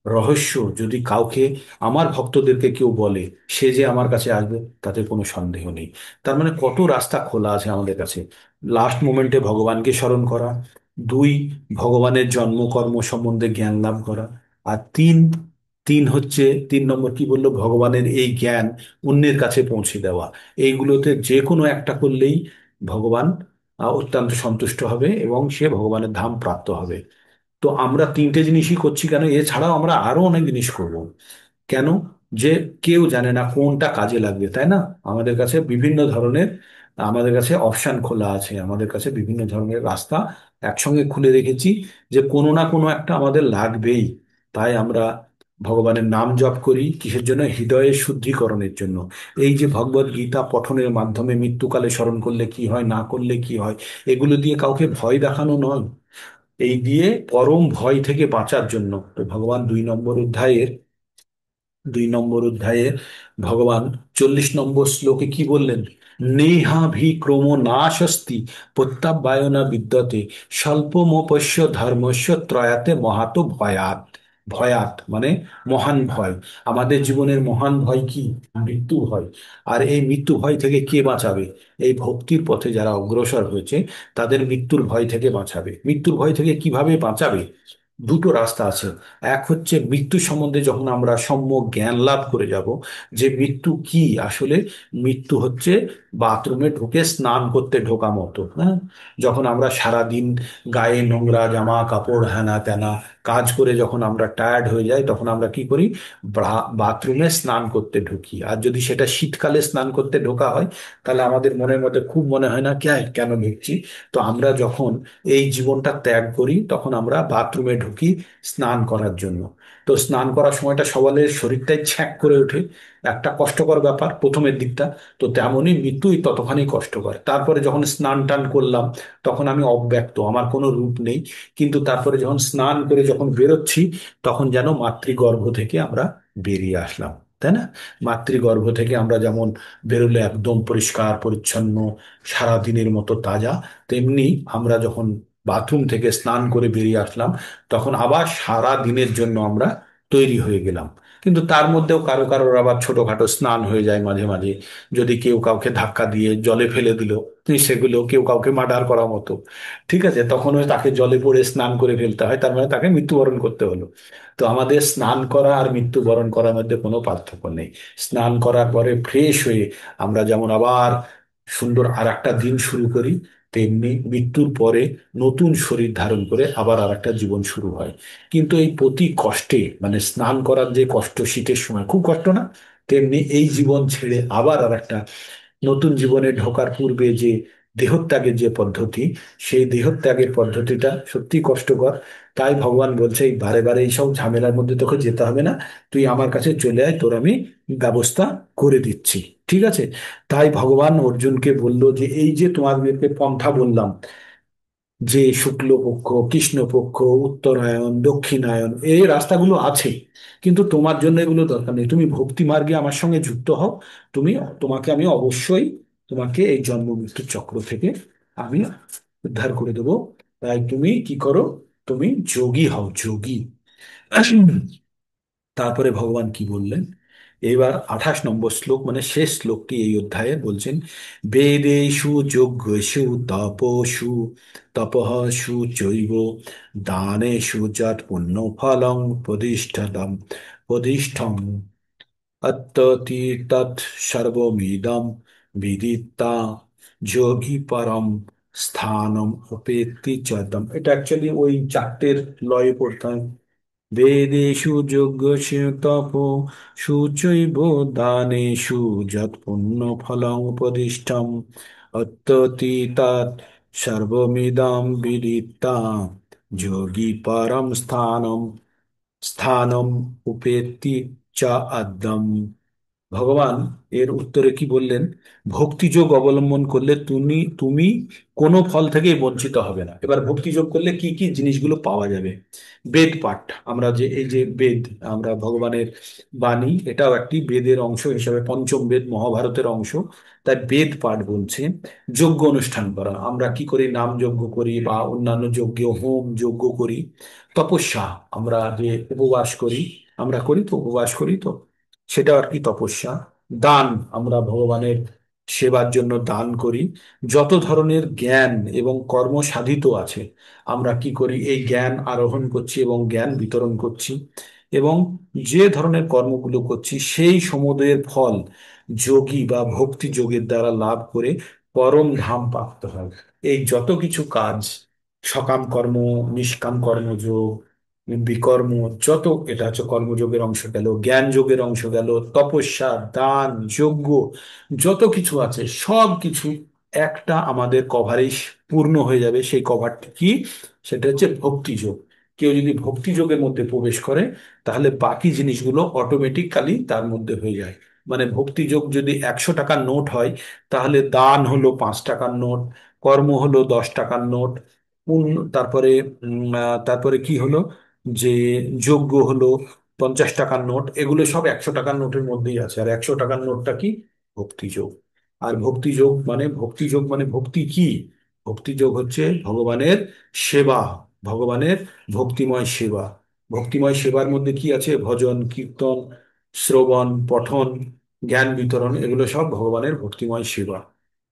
রহস্য যদি কাউকে, আমার ভক্তদেরকে কেউ বলে, সে যে আমার কাছে আসবে তাতে কোনো সন্দেহ নেই। তার মানে কত রাস্তা খোলা আছে আমাদের কাছে। লাস্ট মোমেন্টে ভগবানকে স্মরণ করা, 2 ভগবানের জন্মকর্ম সম্বন্ধে জ্ঞান লাভ করা, আর তিন, তিন হচ্ছে 3 নম্বর কি বললো? ভগবানের এই জ্ঞান অন্যের কাছে পৌঁছে দেওয়া। এইগুলোতে যে কোনো একটা করলেই ভগবান অত্যন্ত সন্তুষ্ট হবে এবং সে ভগবানের ধাম প্রাপ্ত হবে। তো আমরা 3টে জিনিসই করছি কেন? এছাড়াও আমরা আরো অনেক জিনিস করব। কেন? যে কেউ জানে না কোনটা কাজে লাগবে, তাই না? আমাদের কাছে বিভিন্ন ধরনের, আমাদের কাছে অপশন খোলা আছে, আমাদের কাছে বিভিন্ন ধরনের রাস্তা একসঙ্গে খুলে রেখেছি, যে কোনো না কোনো একটা আমাদের লাগবেই। তাই আমরা ভগবানের নাম জপ করি কিসের জন্য? হৃদয়ের শুদ্ধিকরণের জন্য। এই যে ভগবত গীতা পঠনের মাধ্যমে মৃত্যুকালে স্মরণ করলে কি হয়, না করলে কি হয়, এগুলো দিয়ে কাউকে ভয় দেখানো নয়, এই দিয়ে পরম ভয় থেকে বাঁচার জন্য। তো ভগবান 2 নম্বর অধ্যায়ে ভগবান 40 নম্বর শ্লোকে কি বললেন? নেহাভিক্রমো নাশস্তি প্রত্যাবায়না বিদ্যতে স্বল্পমপস্য ধর্মস্য ত্রয়াতে মহাতো ভয়াত। ভয়াত মানে মহান ভয়। আমাদের জীবনের মহান ভয় কি? মৃত্যু ভয়। আর এই মৃত্যু ভয় থেকে কে বাঁচাবে? এই ভক্তির পথে যারা অগ্রসর হয়েছে তাদের মৃত্যুর ভয় থেকে বাঁচাবে। মৃত্যুর ভয় থেকে কিভাবে বাঁচাবে? দুটো রাস্তা আছে। এক হচ্ছে মৃত্যু সম্বন্ধে যখন আমরা সম্যক জ্ঞান লাভ করে যাব, যে মৃত্যু কি আসলে। মৃত্যু হচ্ছে বাথরুমে ঢুকে স্নান করতে ঢোকা মতো, হ্যাঁ। যখন আমরা সারা দিন গায়ে নোংরা জামা কাপড় হেনা তেনা কাজ করে যখন আমরা টায়ার্ড হয়ে যাই, তখন আমরা কি করি? বাথরুমে স্নান করতে ঢুকি। আর যদি সেটা শীতকালে স্নান করতে ঢোকা হয়, তাহলে আমাদের মনের মধ্যে খুব মনে হয় না কেন কেন ঢুকছি। তো আমরা যখন এই জীবনটা ত্যাগ করি তখন আমরা বাথরুমে ঢুকি স্নান করার জন্য। তো স্নান করার সময়টা সবালের শরীরটাই ছ্যাঁক করে ওঠে, একটা কষ্টকর ব্যাপার প্রথমের দিকটা। তো তেমনই মৃত্যুই ততখানি কষ্টকর। তারপরে যখন স্নান টান করলাম, তখন আমি অব্যক্ত, আমার কোনো রূপ নেই। কিন্তু তারপরে যখন স্নান করে যখন বেরোচ্ছি, তখন যেন মাতৃগর্ভ থেকে আমরা বেরিয়ে আসলাম, তাই না? মাতৃগর্ভ থেকে আমরা যেমন বেরোলে একদম পরিষ্কার পরিচ্ছন্ন, সারা দিনের মতো তাজা, তেমনি আমরা যখন বাথরুম থেকে স্নান করে বেরিয়ে আসলাম, তখন আবার সারা দিনের জন্য আমরা তৈরি হয়ে গেলাম। কিন্তু তার মধ্যেও কারো কারোর আবার ছোটখাটো স্নান হয়ে যায় মাঝে মাঝে। যদি কেউ কাউকে ধাক্কা দিয়ে জলে ফেলে দিল, সেগুলো কেউ কাউকে মার্ডার করার মতো, ঠিক আছে, তখন ওই তাকে জলে পড়ে স্নান করে ফেলতে হয়, তার মানে তাকে মৃত্যুবরণ করতে হলো। তো আমাদের স্নান করা আর মৃত্যুবরণ করার মধ্যে কোনো পার্থক্য নেই। স্নান করার পরে ফ্রেশ হয়ে আমরা যেমন আবার সুন্দর আর একটা দিন শুরু করি, তেমনি মৃত্যুর পরে নতুন শরীর ধারণ করে আবার আর একটা জীবন শুরু হয়। কিন্তু এই প্রতি কষ্টে, মানে স্নান করার যে কষ্ট শীতের সময় খুব কষ্ট না, তেমনি এই জীবন ছেড়ে আবার আর একটা নতুন জীবনে ঢোকার পূর্বে যে দেহত্যাগের যে পদ্ধতি, সেই দেহত্যাগের পদ্ধতিটা সত্যি কষ্টকর। তাই ভগবান বলছে, এই বারে বারে এইসব ঝামেলার মধ্যে তোকে যেতে হবে না, তুই আমার কাছে চলে আয়, তোর আমি ব্যবস্থা করে দিচ্ছি, ঠিক আছে? তাই ভগবান অর্জুনকে বলল যে এই যে তোমাদেরকে পন্থা বললাম, যে শুক্লপক্ষ, কৃষ্ণপক্ষ, উত্তরায়ণ, দক্ষিণায়ন, এই রাস্তাগুলো আছে, কিন্তু তোমার জন্য এগুলো দরকার নেই। তুমি ভক্তি মার্গে আমার সঙ্গে যুক্ত হও, তুমি, তোমাকে আমি অবশ্যই, তোমাকে এই জন্ম মৃত্যুর চক্র থেকে আমি উদ্ধার করে দেবো। তাই তুমি কি করো, তুমি যোগী হও, যোগী। তারপরে ভগবান কি বললেন, এবার 28 নম্বর শ্লোক, মানে শেষ শ্লোকটি এই অধ্যায়ে বলছেন, বেদেষু যজ্ঞেষু তপসু তপঃসু চৈব দানেষু যৎ পুণ্য ফলং প্রতিষ্ঠিতম প্রতিষ্ঠম অত্যতি তৎ সর্বমিদং বিদিত্বা যোগী পরম স্থানম উপেত্তি চতম। এটা অ্যাকচুয়ালি ওই চারটের লয়ে পড়তে হয়। বেদেষু যজ্ঞস্য তপস্যু চৈব দানেষু যৎ পুণ্যফলং উপদিষ্টম অত্যতি তৎ সর্বমিদং বিদিত্বা যোগী পরম স্থানম স্থানম উপেত্তি চ আদ্যম। ভগবান এর উত্তরে কি বললেন, ভক্তিযোগ অবলম্বন করলে তুমি তুমি কোনো ফল থেকেই বঞ্চিত হবে না। এবার ভক্তিযোগ করলে কি কি জিনিসগুলো পাওয়া যাবে? বেদ পাঠ, আমরা যে এই যে বেদ, আমরা ভগবানের বাণী, এটাও একটি বেদের অংশ হিসাবে, পঞ্চম বেদ মহাভারতের অংশ। তাই বেদ পাঠ বলছে। যজ্ঞ অনুষ্ঠান করা, আমরা কি করি, নাম যজ্ঞ করি বা অন্যান্য যজ্ঞ, হোম যজ্ঞ করি। তপস্যা, আমরা যে উপবাস করি, আমরা করি তো, উপবাস করি তো, সেটা আর কি তপস্যা। দান, আমরা ভগবানের সেবার জন্য দান করি। যত ধরনের জ্ঞান এবং কর্ম সাধিত আছে, আমরা কি করি, এই জ্ঞান আরোহণ করছি এবং জ্ঞান বিতরণ করছি। এবং যে ধরনের কর্মগুলো করছি সেই সমুদয়ের ফল যোগী বা ভক্তি যোগের দ্বারা লাভ করে পরম ধাম প্রাপ্ত হয়। এই যত কিছু কাজ, সকাম কর্ম, নিষ্কাম কর্মযোগ, বিকর্ম, যত, এটা হচ্ছে কর্মযোগের অংশ গেল, জ্ঞান যোগের অংশ গেল, তপস্যা, দান, যজ্ঞ, যত কিছু আছে সব কিছু একটা আমাদের কভারেজ পূর্ণ হয়ে যাবে। সেই কভারটি কি, সেটা হচ্ছে ভক্তি যোগ। কেউ যদি ভক্তি যোগের মধ্যে প্রবেশ করে, তাহলে বাকি জিনিসগুলো অটোমেটিক্যালি তার মধ্যে হয়ে যায়। মানে ভক্তি যোগ যদি 100 টাকার নোট হয়, তাহলে দান হলো 5 টাকার নোট, কর্ম হলো 10 টাকার নোট, তারপরে তারপরে কি হলো, যে যজ্ঞ হলো 50 টাকার নোট, এগুলো সব 100 টাকার নোটের মধ্যেই আছে। আর 100 টাকার নোটটা কি, ভক্তিযোগ। আর ভক্তিযোগ মানে ভক্তি কি, ভক্তিযোগ হচ্ছে ভগবানের সেবা, ভগবানের ভক্তিময় সেবা। ভক্তিময় সেবার মধ্যে কি আছে, ভজন, কীর্তন, শ্রবণ, পঠন, জ্ঞান বিতরণ, এগুলো সব ভগবানের ভক্তিময় সেবা।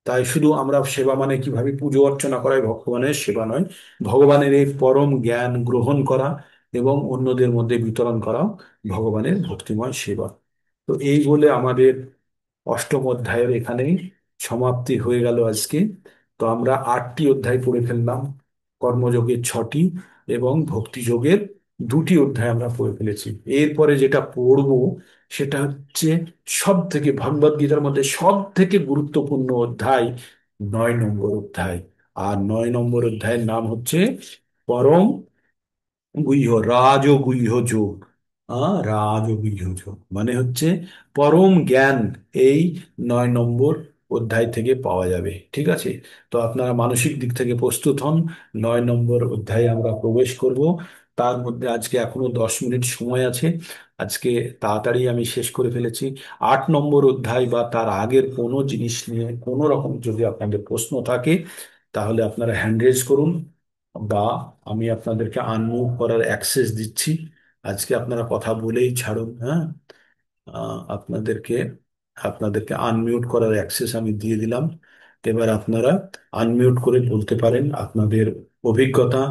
তাই শুধু আমরা সেবা মানে কিভাবে পুজো অর্চনা করাই ভগবানের সেবা নয়, ভগবানের এই পরম জ্ঞান গ্রহণ করা এবং অন্যদের মধ্যে বিতরণ করাও ভগবানের ভক্তিময় সেবা। তো এই বলে আমাদের অষ্টম অধ্যায়ের এখানেই সমাপ্তি হয়ে গেল আজকে। তো আমরা 8টি অধ্যায় পড়ে ফেললাম, কর্মযোগের 6টি এবং ভক্তিযোগের 2টি অধ্যায় আমরা পড়ে ফেলেছি। এরপরে যেটা পড়বো সেটা হচ্ছে সব থেকে, ভগবদ গীতার মধ্যে সব থেকে গুরুত্বপূর্ণ অধ্যায়, 9 নম্বর অধ্যায়। আর 9 নম্বর অধ্যায়ের নাম হচ্ছে পরম গুহ্য, রাজগুহ্য যোগ। রাজবিজুজ মানে হচ্ছে পরম জ্ঞান। এই 9 নম্বর অধ্যায় থেকে পাওয়া যাবে, ঠিক আছে? তো আপনারা মানসিক দিক থেকে প্রস্তুত হন। 9 নম্বর অধ্যায়ে আমরা প্রবেশ করব। তার মধ্যে আজকে এখনো 10 মিনিট সময় আছে। আজকে তাড়াতাড়ি আমি শেষ করে ফেলেছি। 8 নম্বর অধ্যায় বা তার আগের কোনো জিনিস নিয়ে কোনো রকম যদি আপনাদের প্রশ্ন থাকে, তাহলে আপনারা হ্যান্ড রেজ করুন, বা আমি আপনাদেরকে আনমিউট করার অ্যাক্সেস দিচ্ছি। আজকে আপনারা কথা বলেই ছাড়ুন, হ্যাঁ। আপনাদেরকে আপনাদেরকে আনমিউট করার অ্যাক্সেস আমি দিয়ে দিলাম। এবার আপনারা আনমিউট করে বলতে পারেন আপনাদের অভিজ্ঞতা,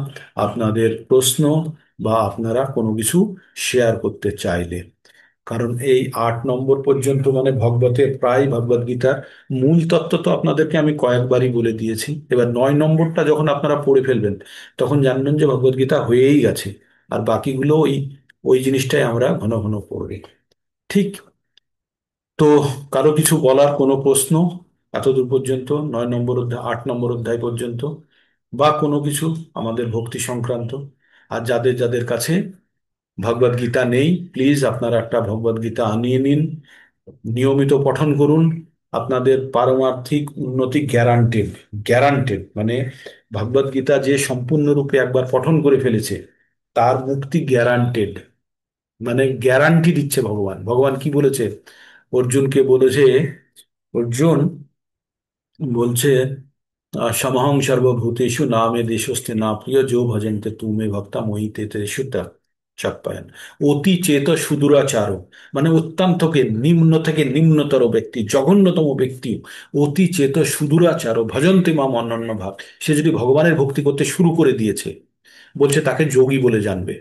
আপনাদের প্রশ্ন, বা আপনারা কোনো কিছু শেয়ার করতে চাইলে। কারণ এই 8 নম্বর পর্যন্ত মানে ভগবতের প্রায় ভগবদ গীতার মূল তত্ত্ব তো আপনাদেরকে আমি কয়েকবারই বলে দিয়েছি। এবার 9 নম্বরটা যখন আপনারা পড়ে ফেলবেন, তখন জানবেন যে ভগবদ গীতা হয়েই গেছে। আর বাকিগুলো ওই ওই জিনিসটাই আমরা ঘন ঘন পড়বে, ঠিক? তো কারো কিছু বলার কোনো প্রশ্ন এতদূর পর্যন্ত, 9 নম্বর অধ্যায় 8 নম্বর অধ্যায় পর্যন্ত, বা কোনো কিছু আমাদের ভক্তি সংক্রান্ত? আর যাদের যাদের কাছে ভগবদ গীতা নেই, প্লিজ আপনারা একটা ভগবদ গীতা আনিয়ে নিন, নিয়মিত পঠন করুন। আপনাদের পারমার্থিক উন্নতি গ্যারান্টেড। গ্যারান্টেড মানে ভগবদ গীতা যে সম্পূর্ণরূপে একবার পঠন করে ফেলেছে, তার মুক্তি গ্যারান্টেড। মানে গ্যারান্টি দিচ্ছে ভগবান। ভগবান কি বলেছে? অর্জুনকে বলেছে, অর্জুন বলছে, সমহং সর্বভূতেষু নামে দেশস্তে না প্রিয় যো ভজন্তে তুমে ভক্তা মহি তে তেষু চক্পায়ন। অতি চেত সুদূরাচার মানে অত্যন্তকে নিম্ন থেকে নিম্নতর ব্যক্তি, জঘন্যতম ব্যক্তি, অতি চেত সুদূরাচার ভজন্তে মাম অনন্য ভাব। সে যদি ভগবানের ভক্তি করতে শুরু করে দিয়েছে, বলছে তাকে যোগী বলে জানবে।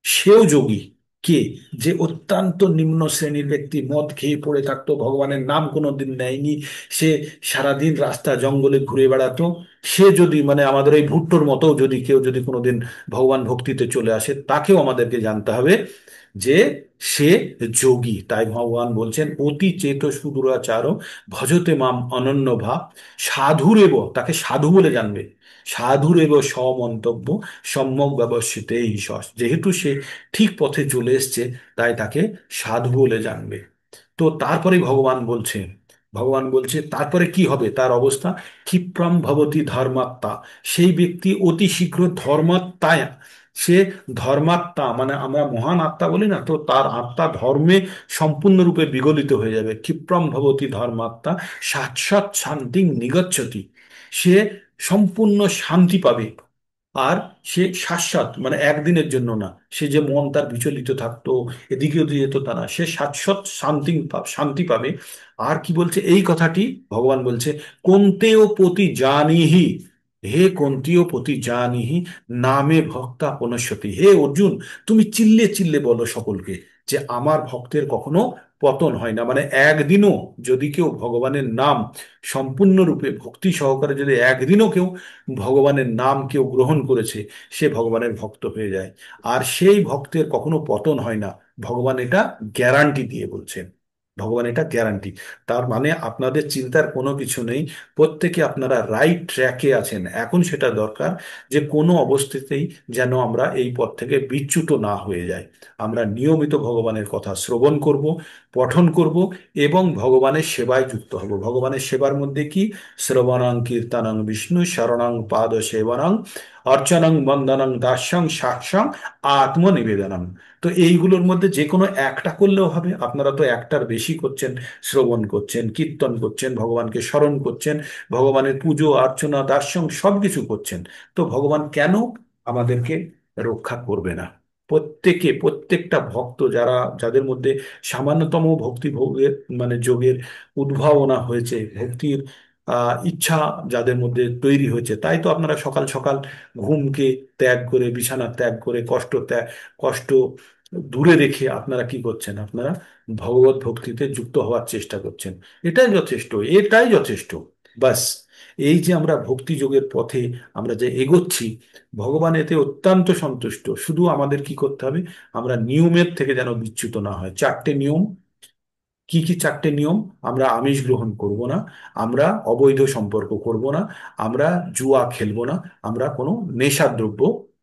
সেও যোগী। কে? যে অত্যন্ত নিম্ন শ্রেণীর ব্যক্তি, মদ খেয়ে পড়ে থাকতো, ভগবানের নাম কোনোদিন নেয়নি, সে সারাদিন রাস্তা জঙ্গলে ঘুরে বেড়াতো, সে যদি মানে আমাদের এই ভুট্টোর মতো যদি কেউ যদি কোনোদিন ভগবান ভক্তিতে চলে আসে, তাকেও আমাদেরকে জানতে হবে যে সে যোগী। তাই ভগবান বলছেন অতি চেত সুদূরাচার ভজতে মাম অনন্য ভাব। সাধুরেব, তাকে সাধু বলে জানবে। সাধুরেব সমন্তব্য সম্যক ব্যবস্থিতে ঈশ্বর। যেহেতু সে ঠিক পথে চলে এসছে, তাই তাকে সাধু বলে জানবে। তো তারপরে ভগবান বলছেন, ভগবান বলছে তারপরে কি হবে তার অবস্থা। ক্ষিপ্রম ভবতি ধর্মাত্মা। সেই ব্যক্তি অতি শীঘ্র ধর্মাত্মায়, সে ধর্মাত্মা মানে আমরা মহান আত্মা বলি না, তো তার আত্মা ধর্মে সম্পূর্ণরূপে বিগলিত হয়ে যাবে। ক্ষিপ্রম ভবতি ধর্মাত্মা শাশ্বত শান্তি নিগচ্ছতি। সে সম্পূর্ণ শান্তি পাবে। আর সে শাশ্বত মানে একদিনের জন্য না, সে যে মন তার বিচলিত থাকতো, এদিকে ওদিকে যেত, তা না, সে শাশ্বত শান্তি পাবে। আর কি বলছে এই কথাটি? ভগবান বলছে কোন্তেও পতি জানিহি। হে কোন্তিও পতি জানিহি নামে ভক্তা পুনশ্যতি। হে অর্জুন, তুমি চিল্লে চিল্লে বলো সকলকে যে আমার ভক্তের কখনো পতন হয় না। মানে একদিনও যদি কেউ ভগবানের নাম সম্পূর্ণরূপে ভক্তি সহকারে, যদি একদিনও কেউ ভগবানের নাম কেউ গ্রহণ করেছে, সে ভগবানের ভক্ত হয়ে যায়। আর সেই ভক্তের কখনো পতন হয় না। ভগবান এটা গ্যারান্টি দিয়ে বলছেন। ভগবান এটা গ্যারান্টি। তার মানে আপনাদের চিন্তার কোনো কিছু নেই। প্রত্যেকে আপনারা রাইট ট্র্যাকে আছেন। এখন সেটা দরকার যে কোনো অবস্থাতেই যেন আমরা এই পথ থেকে বিচ্যুত না হয়ে যাই। আমরা নিয়মিত ভগবানের কথা শ্রবণ করব, পঠন করব, এবং ভগবানের সেবায় যুক্ত হব। ভগবানের সেবার মধ্যে কি? শ্রবণং কীর্তনং বিষ্ণু শরণং পাদ সেবনং অর্চনং বন্দনং দাস্যং সাক্ষং আত্মনিবেদনম। তো এইগুলোর মধ্যে যে কোনো একটা করলেও হবে। আপনারা তো একটার বেশি করছেন, শ্রবণ করছেন, কীর্তন করছেন, ভগবানকে স্মরণ করছেন, ভগবানের পুজো অর্চনা দাস্যং সবকিছু করছেন। তো ভগবান কেন আমাদেরকে রক্ষা করবে না? প্রত্যেকে, প্রত্যেকটা ভক্ত যারা, যাদের মধ্যে সামান্যতম ভক্তি ভোগের মানে যোগের উদ্ভাবনা হয়েছে, ভক্তির ইচ্ছা যাদের মধ্যে তৈরি হয়েছে, তাই তো আপনারা সকাল সকাল ঘুমকে ত্যাগ করে, বিছানা ত্যাগ করে, কষ্ট দূরে রেখে আপনারা কি করছেন? আপনারা ভগবত ভক্তিতে যুক্ত হওয়ার চেষ্টা করছেন। এটাই যথেষ্ট, এটাই যথেষ্ট। বাস। এই যে আমরা ভক্তি যোগের পথে আমরা যে এগোচ্ছি, ভগবান এতে অত্যন্ত সন্তুষ্ট। শুধু আমাদের কি করতে হবে? আমরা নিয়মের থেকে যেন বিচ্যুত না হয়। 4টে নিয়ম। কি কি 4টে নিয়ম? আমরা আমিষ গ্রহণ করব না, আমরা অবৈধ সম্পর্ক করব না, আমরা জুয়া খেলবো না, আমরা কোনো নেশাদ্রব্য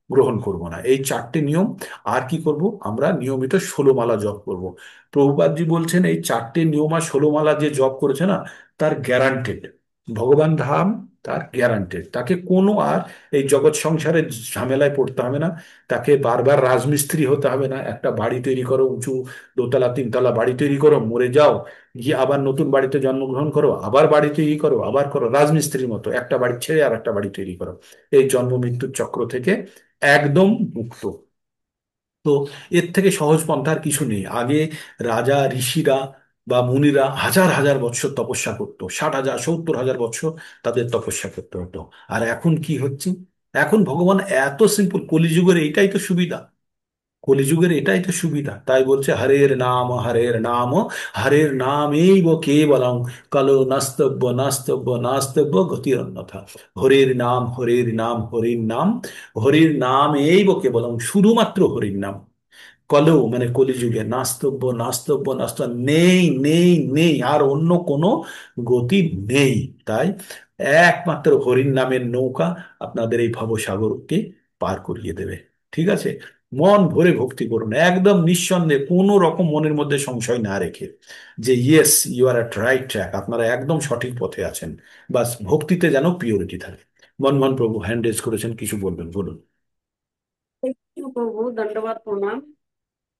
গ্রহণ করব না। এই চারটে নিয়ম। আর কি করব? আমরা নিয়মিত 16 মালা জপ করব। প্রভুপাদজি বলছেন এই চারটে নিয়ম আর 16 মালা যে জপ করেছে না, তার গ্যারান্টেড ভগবান ধাম, তার গ্যারান্টেড। তাকে কোনো আর এই জগৎ সংসারের ঝামেলায় পড়তে হবে না। তাকে বারবার রাজমিস্ত্রি হতে হবে না। একটা বাড়ি তৈরি করো, উঁচু 2তলা 3তলা বাড়ি তৈরি করো, মরে যাও, গিয়ে আবার নতুন বাড়িতে জন্মগ্রহণ করো, আবার বাড়ি তৈরি করো, আবার করো, রাজমিস্ত্রির মতো একটা বাড়ি ছেড়ে আর একটা বাড়ি তৈরি করো। এই জন্ম মৃত্যুর চক্র থেকে একদম মুক্ত। তো এর থেকে সহজ পন্থা আর কিছু নেই। আগে রাজা ঋষিরা বা মুনিরা হাজার হাজার বছর তপস্যা করতো, 60,000 70,000 বছর তাদের তপস্যা করতে হতো। আর এখন কি হচ্ছে? এখন ভগবান এত সিম্পল, কলিযুগের এইটাই তো সুবিধা। কলিযুগের এটাই তো সুবিধা, তাই বলছে হরের নাম হরের নাম, হরের নাম এই কেবলম, কালো নাস্তব্য নাস্তব্য নাস্তব্য গতির অন্যথা। হরের নাম হরের নাম হরির নাম, হরির নাম এই কেবলম, শুধুমাত্র হরির নাম। কলেও মানে কলিযুগে নাস্তব্য নাস্তব্য নাস্তব্য, নেই নেই নেই, আর অন্য কোনো গতি নেই। তাই একমাত্র হরির নামের নৌকা আপনাদের এই ভবসাগরকে পার করিয়ে দেবে। ঠিক আছে? মন ভরে ভক্তি করুন, একদম নিঃসন্দেহে, কোনো রকম মনের মধ্যে সংশয় না রেখে, যে yes you are at right track, আপনারা একদম সঠিক পথে আছেন। বাস ভক্তিতে যেন পিওরিটি থাকে। মনমোহন প্রভু হ্যান্ড রেজ করেছেন, কিছু বলবেন, বলুন। একটু প্রভু দণ্ডবাদ প্রণাম।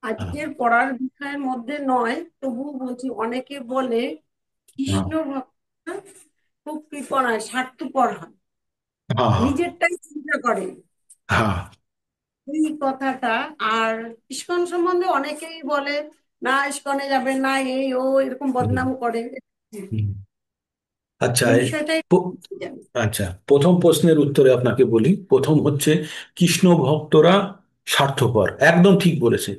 হ্যাঁ, আজকের পড়ার বিষয়ের মধ্যে নয়, তবু বলছি, অনেকে বলে হ্যাঁ, কৃষ্ণ ভক্ত খুব কৃপণায় স্বার্থপর হয়, হ্যাঁ, নিজেরটাই চিন্তা করে, হ্যাঁ, এই কথাটা। আর ইস্কন সম্বন্ধে অনেকেই বলে না ইস্কনে যাবে না, এই ও এরকম হ্যাঁ। বদনাম করে। হুম। আচ্ছা এই বিষয়টাই প- জানি। আচ্ছা, প্রথম প্রশ্নের উত্তরে আপনাকে বলি। প্রথম হচ্ছে, কৃষ্ণ ভক্তরা স্বার্থপর, একদম ঠিক বলেছে।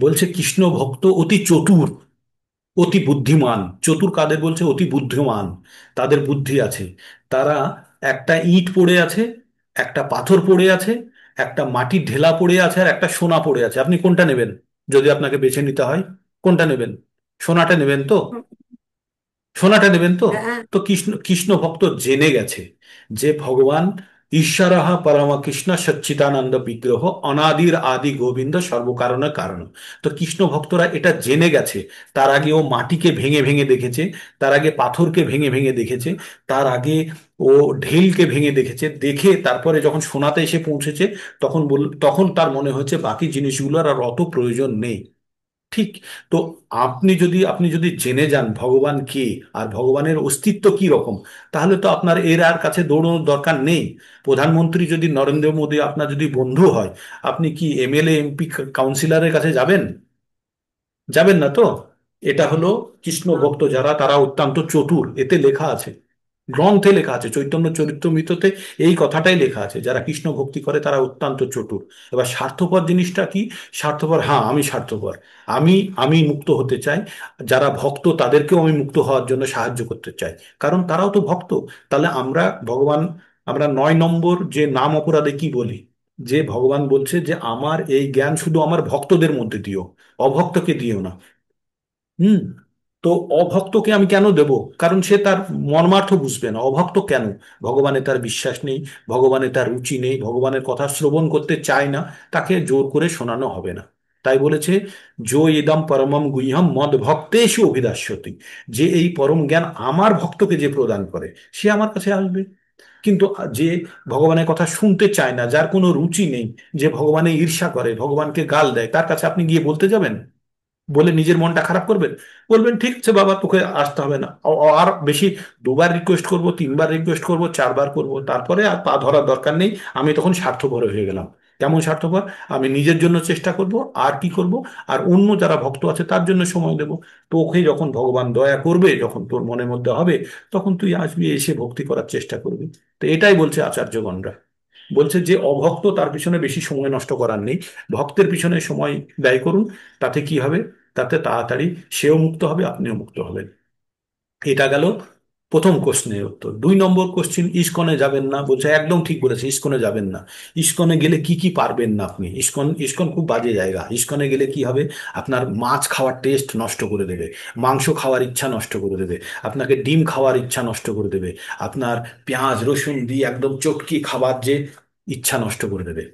বলছে কৃষ্ণ ভক্ত অতি চতুর, অতি বুদ্ধিমান। চতুর কাদের বলছে? অতি বুদ্ধিমান, তাদের বুদ্ধি আছে। তারা একটা ইট পড়ে আছে, একটা পাথর পড়ে আছে, একটা মাটির ঢেলা পড়ে আছে, আর একটা সোনা পড়ে আছে। আপনি কোনটা নেবেন? যদি আপনাকে বেছে নিতে হয়, কোনটা নেবেন? সোনাটা নেবেন তো? সোনাটা নেবেন তো? হ্যাঁ। তো কৃষ্ণ কৃষ্ণ ভক্ত জেনে গেছে যে ভগবান ঈশ্বরঃ পরম কৃষ্ণ সচ্চিদানন্দ বিগ্রহ, অনাদির আদি গোবিন্দ সর্বকারণের কারণ। তো কৃষ্ণ ভক্তরা এটা জেনে গেছে। তার আগে ও মাটিকে ভেঙে ভেঙে দেখেছে, তার আগে পাথরকে ভেঙে ভেঙে দেখেছে, তার আগে ও ঢিলকে ভেঙে দেখেছে। দেখে তারপরে যখন সোনাতে এসে পৌঁছেছে, তখন তার মনে হয়েছে বাকি জিনিসগুলোর আর অত প্রয়োজন নেই। ঠিক। তো আপনি যদি জেনে যান ভগবান কে আর ভগবানের অস্তিত্ব কি রকম, তাহলে তো আপনার এর আর কাছে দৌড়ানোর দরকার নেই। প্রধানমন্ত্রী যদি নরেন্দ্র মোদী আপনার যদি বন্ধু হয়, আপনি কি এমএলএ এমপি কাউন্সিলরের কাছে যাবেন? যাবেন না তো। এটা হলো কৃষ্ণ ভক্ত যারা, তারা অত্যন্ত চতুর। এতে লেখা আছে, গ্রন্থে লেখা আছে, চৈতন্য চরিতামৃততে এই কথাটাই লেখা আছে, যারা কৃষ্ণ ভক্তি করে তারা অত্যন্ত চতুর। এবার স্বার্থপর জিনিসটা কি? স্বার্থপর, হ্যাঁ আমি স্বার্থপর। আমি আমি মুক্ত হতে চাই। যারা ভক্ত তাদেরকেও আমি মুক্ত হওয়ার জন্য সাহায্য করতে চাই, কারণ তারাও তো ভক্ত। তাহলে আমরা 9 নম্বর যে নাম অপরাধে কি বলি, যে ভগবান বলছে যে আমার এই জ্ঞান শুধু আমার ভক্তদের মধ্যে দিও, অভক্তকে দিও না। হুম। তো অভক্তকে আমি কেন দেব? কারণ সে তার মর্মার্থ বুঝবে না। অভক্ত কেন? ভগবানে তার বিশ্বাস নেই, ভগবানে তার রুচি নেই, ভগবানের কথা শ্রবণ করতে চায় না। তাকে জোর করে শোনানো হবে না। তাই বলেছে, যো ইদম পরমম গুহ্যম মদ ভক্তেষু অভিধাস্যতি, যে এই পরম জ্ঞান আমার ভক্তকে যে প্রদান করে, সে আমার কাছে আসবে। কিন্তু যে ভগবানের কথা শুনতে চায় না, যার কোনো রুচি নেই, যে ভগবানে ঈর্ষা করে, ভগবানকে গাল দেয়, তার কাছে আপনি গিয়ে বলতে যাবেন? বলে নিজের মনটা খারাপ করবেন? বলবেন ঠিক আছে বাবা, তোকে আসতে হবে না। আর বেশি 2বার রিকোয়েস্ট করব, 3বার রিকোয়েস্ট করব, 4বার করব, তারপরে আর পা ধরার দরকার নেই। আমি তখন স্বার্থপর হয়ে গেলাম। কেমন স্বার্থপর? আমি নিজের জন্য চেষ্টা করব, আর কি করব, আর অন্য যারা ভক্ত আছে তার জন্য সময় দেব। তোকে যখন ভগবান দয়া করবে, যখন তোর মনের মধ্যে হবে, তখন তুই আসবি, এসে ভক্তি করার চেষ্টা করবি। তো এটাই বলছে আচার্যগণরা। বলছে যে অভক্ত, তার পিছনে বেশি সময় নষ্ট করার নেই, ভক্তের পিছনে সময় ব্যয় করুন। তাতে কি হবে? তাতে তাড়াতাড়ি সেও মুক্ত হবে, আপনিও মুক্ত হবেন। এটা গেল প্রথম কোশ্চেনের উত্তর। 2 নম্বর কোশ্চেন, ইসকনে যাবেন না বলছে, একদম ঠিক বলেছে, ইসকনে যাবেন না। ইসকনে গেলে কি কি পারবেন না আপনি? ইসকন ইসকন খুব বাজে জায়গা। ইসকনে গেলে কি হবে? আপনার মাছ খাওয়ার টেস্ট নষ্ট করে দেবে, মাংস খাওয়ার ইচ্ছা নষ্ট করে দেবে, আপনাকে ডিম খাওয়ার ইচ্ছা নষ্ট করে দেবে, আপনার পেঁয়াজ রসুন দিয়ে একদম চটকি খাবার যে ইচ্ছা নষ্ট করে দেবে।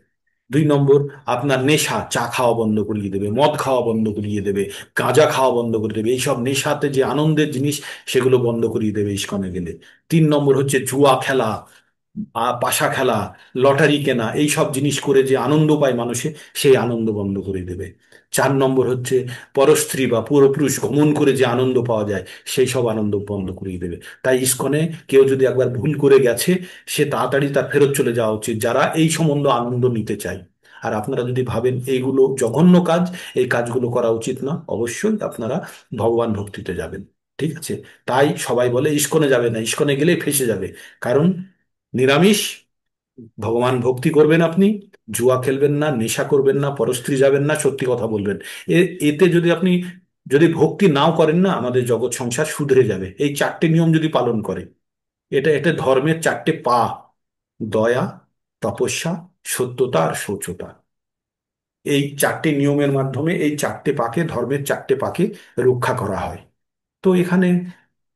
2 নম্বর, আপনার নেশা, চা খাওয়া বন্ধ করিয়ে দেবে, মদ খাওয়া বন্ধ করিয়ে দেবে, গাঁজা খাওয়া বন্ধ করে দেবে, এইসব নেশাতে যে আনন্দের জিনিস সেগুলো বন্ধ করিয়ে দেবে ইস্কনে গেলে। 3 নম্বর হচ্ছে জুয়া খেলা, পাশা খেলা, লটারি কেনা, এই সব জিনিস করে যে আনন্দ পায় মানুষে, সেই আনন্দ বন্ধ করে দেবে। 4 নম্বর হচ্ছে পরস্ত্রী বা পরপুরুষ গমন করে যে আনন্দ পাওয়া যায়, সেই সব আনন্দ বন্ধ করিয়ে দেবে। তাই ইস্কনে কেউ যদি একবার ভুল করে গেছে, সে তাড়াতাড়ি তার ফেরত চলে যাওয়া উচিত, যারা এই সম্বন্ধ আনন্দ নিতে চায়। আর আপনারা যদি ভাবেন এইগুলো জঘন্য কাজ, এই কাজগুলো করা উচিত না, অবশ্যই আপনারা ভগবান ভক্তিতে যাবেন। ঠিক আছে? তাই সবাই বলে ইস্কনে যাবে না, ইস্কনে গেলেই ফেঁসে যাবে। কারণ নিরামিষ, ভগবান ভক্তি করবেন আপনি, জুয়া খেলবেন না, নেশা করবেন না, পরস্ত্রী যাবেন না, সত্যি কথা বলবেন। এতে যদি আপনি যদি ভক্তি নাও করেন না, আমাদের জগৎ সংসার শুধরে যাবে। এই 4টে নিয়ম যদি পালন করে, এটা ধর্মের 4টে পা: দয়া, তপস্যা, সত্যতা আর শৌচতা। এই 4টে নিয়মের মাধ্যমে এই 4টে পাকে, ধর্মের 4টে পাকে রক্ষা করা হয়। তো এখানে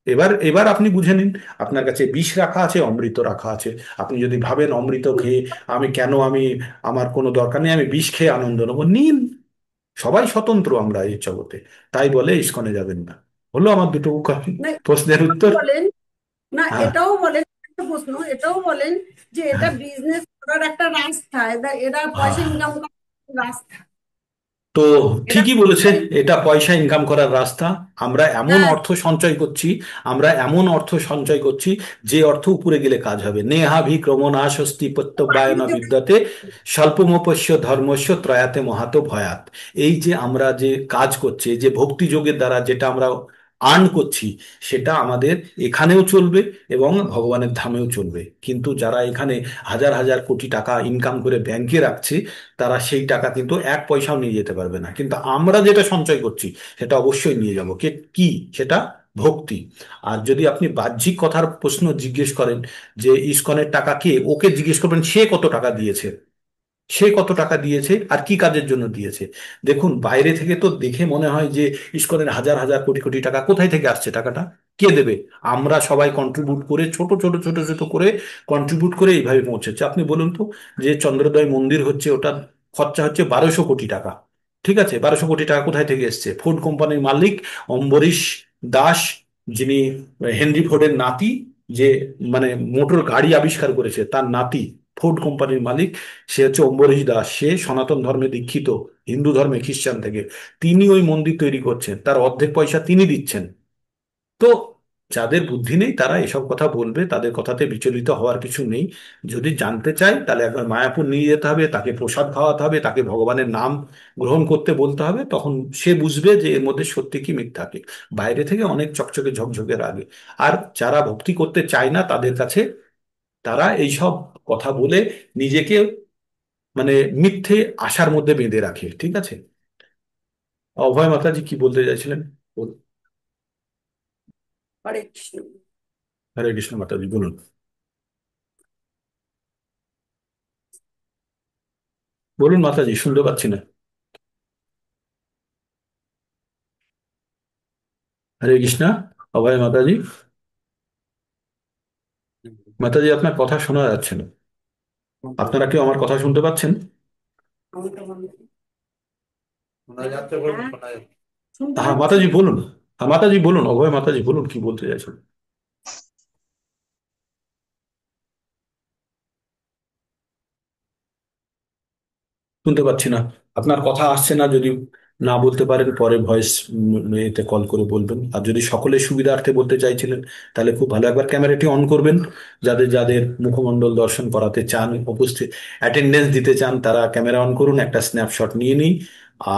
এবার এবার আপনি বুঝে নিন, আপনার কাছে বিষ রাখা আছে, অমৃত রাখা আছে। আপনি যদি ভাবেন অমৃত খেয়ে আমি আমার কোনো দরকার নেই, আমি বিষ খেয়ে আনন্দ নেবো, নিন। সবাই স্বতন্ত্র আমরা এই জগতে। তাই বলে ইসকনে যাবেন না। হলো আমার দুটো না প্রশ্নের উত্তর। বলেন, না হ্যাঁ, এটাও বলেন, একটা প্রশ্ন এটাও বলেন যে এটা হ্যাঁ, বিজনেস করার একটা রাস্তা, এটা এরা পয়সা হ্যাঁ। ইনকাম করার রাস্তা। তো এটা ঠিকই বলেছে, এটা পয়সা ইনকাম করার রাস্তা। আমরা এমন হ্যাঁ, অর্থ সঞ্চয় করছি, আমরা এমন অর্থ সঞ্চয় করছি, যে অর্থ উপরে গেলে কাজ হবে। নেহাভি ক্রমণাশস্তি প্রত্যবায়না বাণিজ্য। বিদ্যাতে স্বল্পমপস্য ধর্মস্য ত্রয়াতে মহাতো ভয়াত। এই যে আমরা যে কাজ করছি, এই যে ভক্তি যোগের দ্বারা যেটা আমরা আর্ন করছি, সেটা আমাদের এখানেও চলবে এবং ভগবানের ধামেও চলবে। কিন্তু যারা এখানে হাজার হাজার কোটি টাকা ইনকাম করে ব্যাংকে রাখছে, তারা সেই টাকা কিন্তু এক পয়সাও নিয়ে যেতে পারবে না। কিন্তু আমরা যেটা সঞ্চয় করছি, সেটা অবশ্যই নিয়ে যাব। কি? সেটা ভক্তি। আর যদি আপনি বাহ্যিক কথার প্রশ্ন জিজ্ঞেস করেন, যে ইসকনের টাকা কে, ওকে জিজ্ঞেস করবেন সে কত টাকা দিয়েছে, সে কত টাকা দিয়েছে আর কি কাজের জন্য দিয়েছে। দেখুন, বাইরে থেকে তো দেখে মনে হয় যে ইসকনের হাজার হাজার কোটি কোটি টাকা, কোথায় থেকে আসছে টাকাটা, কে দেবে? আমরা সবাই কন্ট্রিবিউট করে, ছোট ছোট ছোট ছোট করে কন্ট্রিবিউট করে এইভাবে পৌঁছেছে। আপনি বলুন তো, যে চন্দ্রোদয় মন্দির হচ্ছে, ওটা খরচা হচ্ছে 1200 কোটি টাকা। ঠিক আছে? 1200 কোটি টাকা কোথায় থেকে এসছে? ফোর্ড কোম্পানির মালিক অম্বরীশ দাস, যিনি হেনরি ফোর্ডের নাতি, যে মানে মোটর গাড়ি আবিষ্কার করেছে, তার নাতি ফোর্ড কোম্পানির মালিক। সে হচ্ছে অম্বরীশ দাস, সে সনাতন ধর্মে দীক্ষিত, হিন্দু ধর্মে, খ্রিস্টান থেকে। তিনি ওই মন্দির তৈরি করছেন, তার অর্ধেক পয়সা তিনি দিচ্ছেন। তো যাদের বুদ্ধি নেই তারা এসব কথা বলবে, তাদের কথাতে বিচলিত হওয়ার কিছু নেই। যদি জানতে চায়, তাহলে একবার মায়াপুর নিয়ে যেতে হবে, তাকে প্রসাদ খাওয়াতে হবে, তাকে ভগবানের নাম গ্রহণ করতে বলতে হবে, তখন সে বুঝবে যে এর মধ্যে সত্যি কি মিথ্যা কি। বাইরে থেকে অনেক চকচকে ঝকঝকে লাগে। আর যারা ভক্তি করতে চায় না, তাদের কাছে তারা এইসব কথা বলে নিজেকে মানে মিথ্যে আশার মধ্যে বেঁধে রাখে। ঠিক আছে? অভয় মাতাজি কি বলতে চাইছিলেন? হরে কৃষ্ণ। হরে কৃষ্ণ মাতাজি, বলুন। বলুন মাতাজি, শুনতে পাচ্ছি না। হরে কৃষ্ণ। অভয় মাতাজি, মাতাজি আপনার কথা শোনা যাচ্ছে না। আপনারা কেউ আমার কথা শুনতে পাচ্ছেন? আমি তো শোনা যাচ্ছে, বলুন, শোনা যাচ্ছে। শুনতে হ্যাঁ পাচ্ছি। মাতাজি বলুন। হ্যাঁ মাতাজি বলুন, অভয় মাতাজি বলুন, কি বলতে চাইছেন? শুনতে পাচ্ছি না, আপনার কথা আসছে না। যদি না বলতে পারেন, পরে ভয়েস এতে কল করে বলবেন। আর যদি সকলের সুবিধার্থে বলতে চাইছিলেন, তাহলে খুব ভালো, একবার ক্যামেরাটি অন করবেন। যাদের যাদের মুখমণ্ডল দর্শন করাতে চান, উপস্থিত অ্যাটেন্ডেন্স দিতে চান, তারা ক্যামেরা অন করুন, একটা স্ন্যাপশট নিয়ে নিই।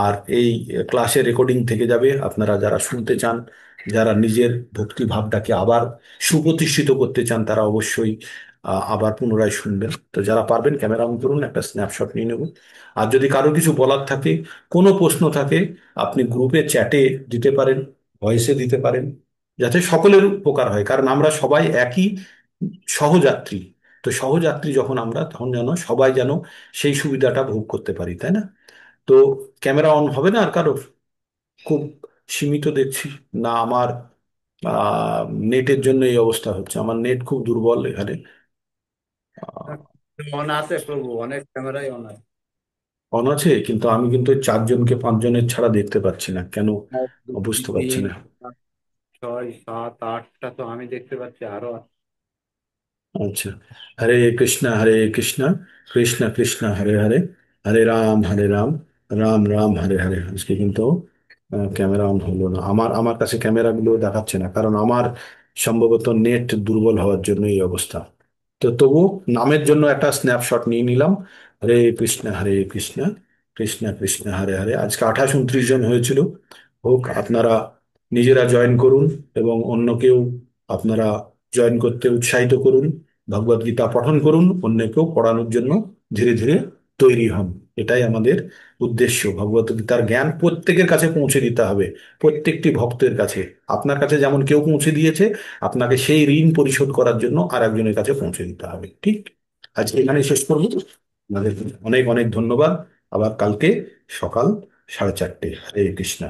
আর এই ক্লাসের রেকর্ডিং থেকে যাবে। আপনারা যারা শুনতে চান, যারা নিজের ভক্তি ভাবটাকে আবার সুপ্রতিষ্ঠিত করতে চান, তারা অবশ্যই আবার পুনরায় শুনবেন। তো যারা পারবেন ক্যামেরা অন করুন, একটা স্ন্যাপশট নিয়ে নেব। আর যদি কারো কিছু বলার থাকে, কোনো প্রশ্ন থাকে, আপনি গ্রুপে চ্যাটে দিতে পারেন, ভয়েসে দিতে পারেন, যাতে সকলের উপকার হয়। কারণ আমরা সবাই একই সহযাত্রী। তো সহযাত্রী যখন আমরা, তখন যেন সবাই যেন সেই সুবিধাটা ভোগ করতে পারি, তাই না? তো ক্যামেরা অন হবে না আর কারোর? খুব সীমিত দেখছি। না আমার নেটের জন্য এই অবস্থা হচ্ছে, আমার নেট খুব দুর্বল এখানে। আহ, অন আছে প্রভু, অনেক ক্যামেরাই অন আছে। অন আছে, কিন্তু আমি কিন্তু ওই চারজনকে পাঁচজনের ছাড়া দেখতে পাচ্ছি না কেন, এক দুই বুঝতে পারছি তিন না। চার, ছয় সাত আটটা তো আমি দেখতে পাচ্ছি, আরো আচ্ছা। হরে কৃষ্ণ হরে কৃষ্ণ, কৃষ্ণ কৃষ্ণ হরে হরে, হরে রাম, রাম রাম হরে হরে। আজকে কিন্তু ক্যামেরা অন হলো না, আমার আমার কাছে ক্যামেরাগুলো দেখাচ্ছে না, কারণ আমার সম্ভবত নেট দুর্বল হওয়ার জন্য এই অবস্থা। তো তবু নামের জন্য একটা স্ন্যাপশট নিয়ে নিলাম। হরে কৃষ্ণ, কৃষ্ণ কৃষ্ণ হরে হরে। আজকে 28-29 জন হয়েছিল। হোক, আপনারা নিজেরা জয়েন করুন এবং অন্যকেও আপনারা জয়েন করতে উৎসাহিত করুন। ভগবদ গীতা পঠন করুন, অন্যকেও পড়ানোর জন্য ধীরে ধীরে তৈরি হন। এটাই আমাদের উদ্দেশ্য, ভগবত গীতার জ্ঞান প্রত্যেকের কাছে পৌঁছে দিতে হবে, প্রত্যেকটি ভক্তের কাছে। আপনার কাছে যেমন কেউ পৌঁছে দিয়েছে, আপনাকে সেই ঋণ পরিশোধ করার জন্য আর একজনের কাছে পৌঁছে দিতে হবে। ঠিক, আজ এখানে শেষ করবো। আপনাদের অনেক অনেক ধন্যবাদ। আবার কালকে সকাল 4:30। হরে কৃষ্ণ।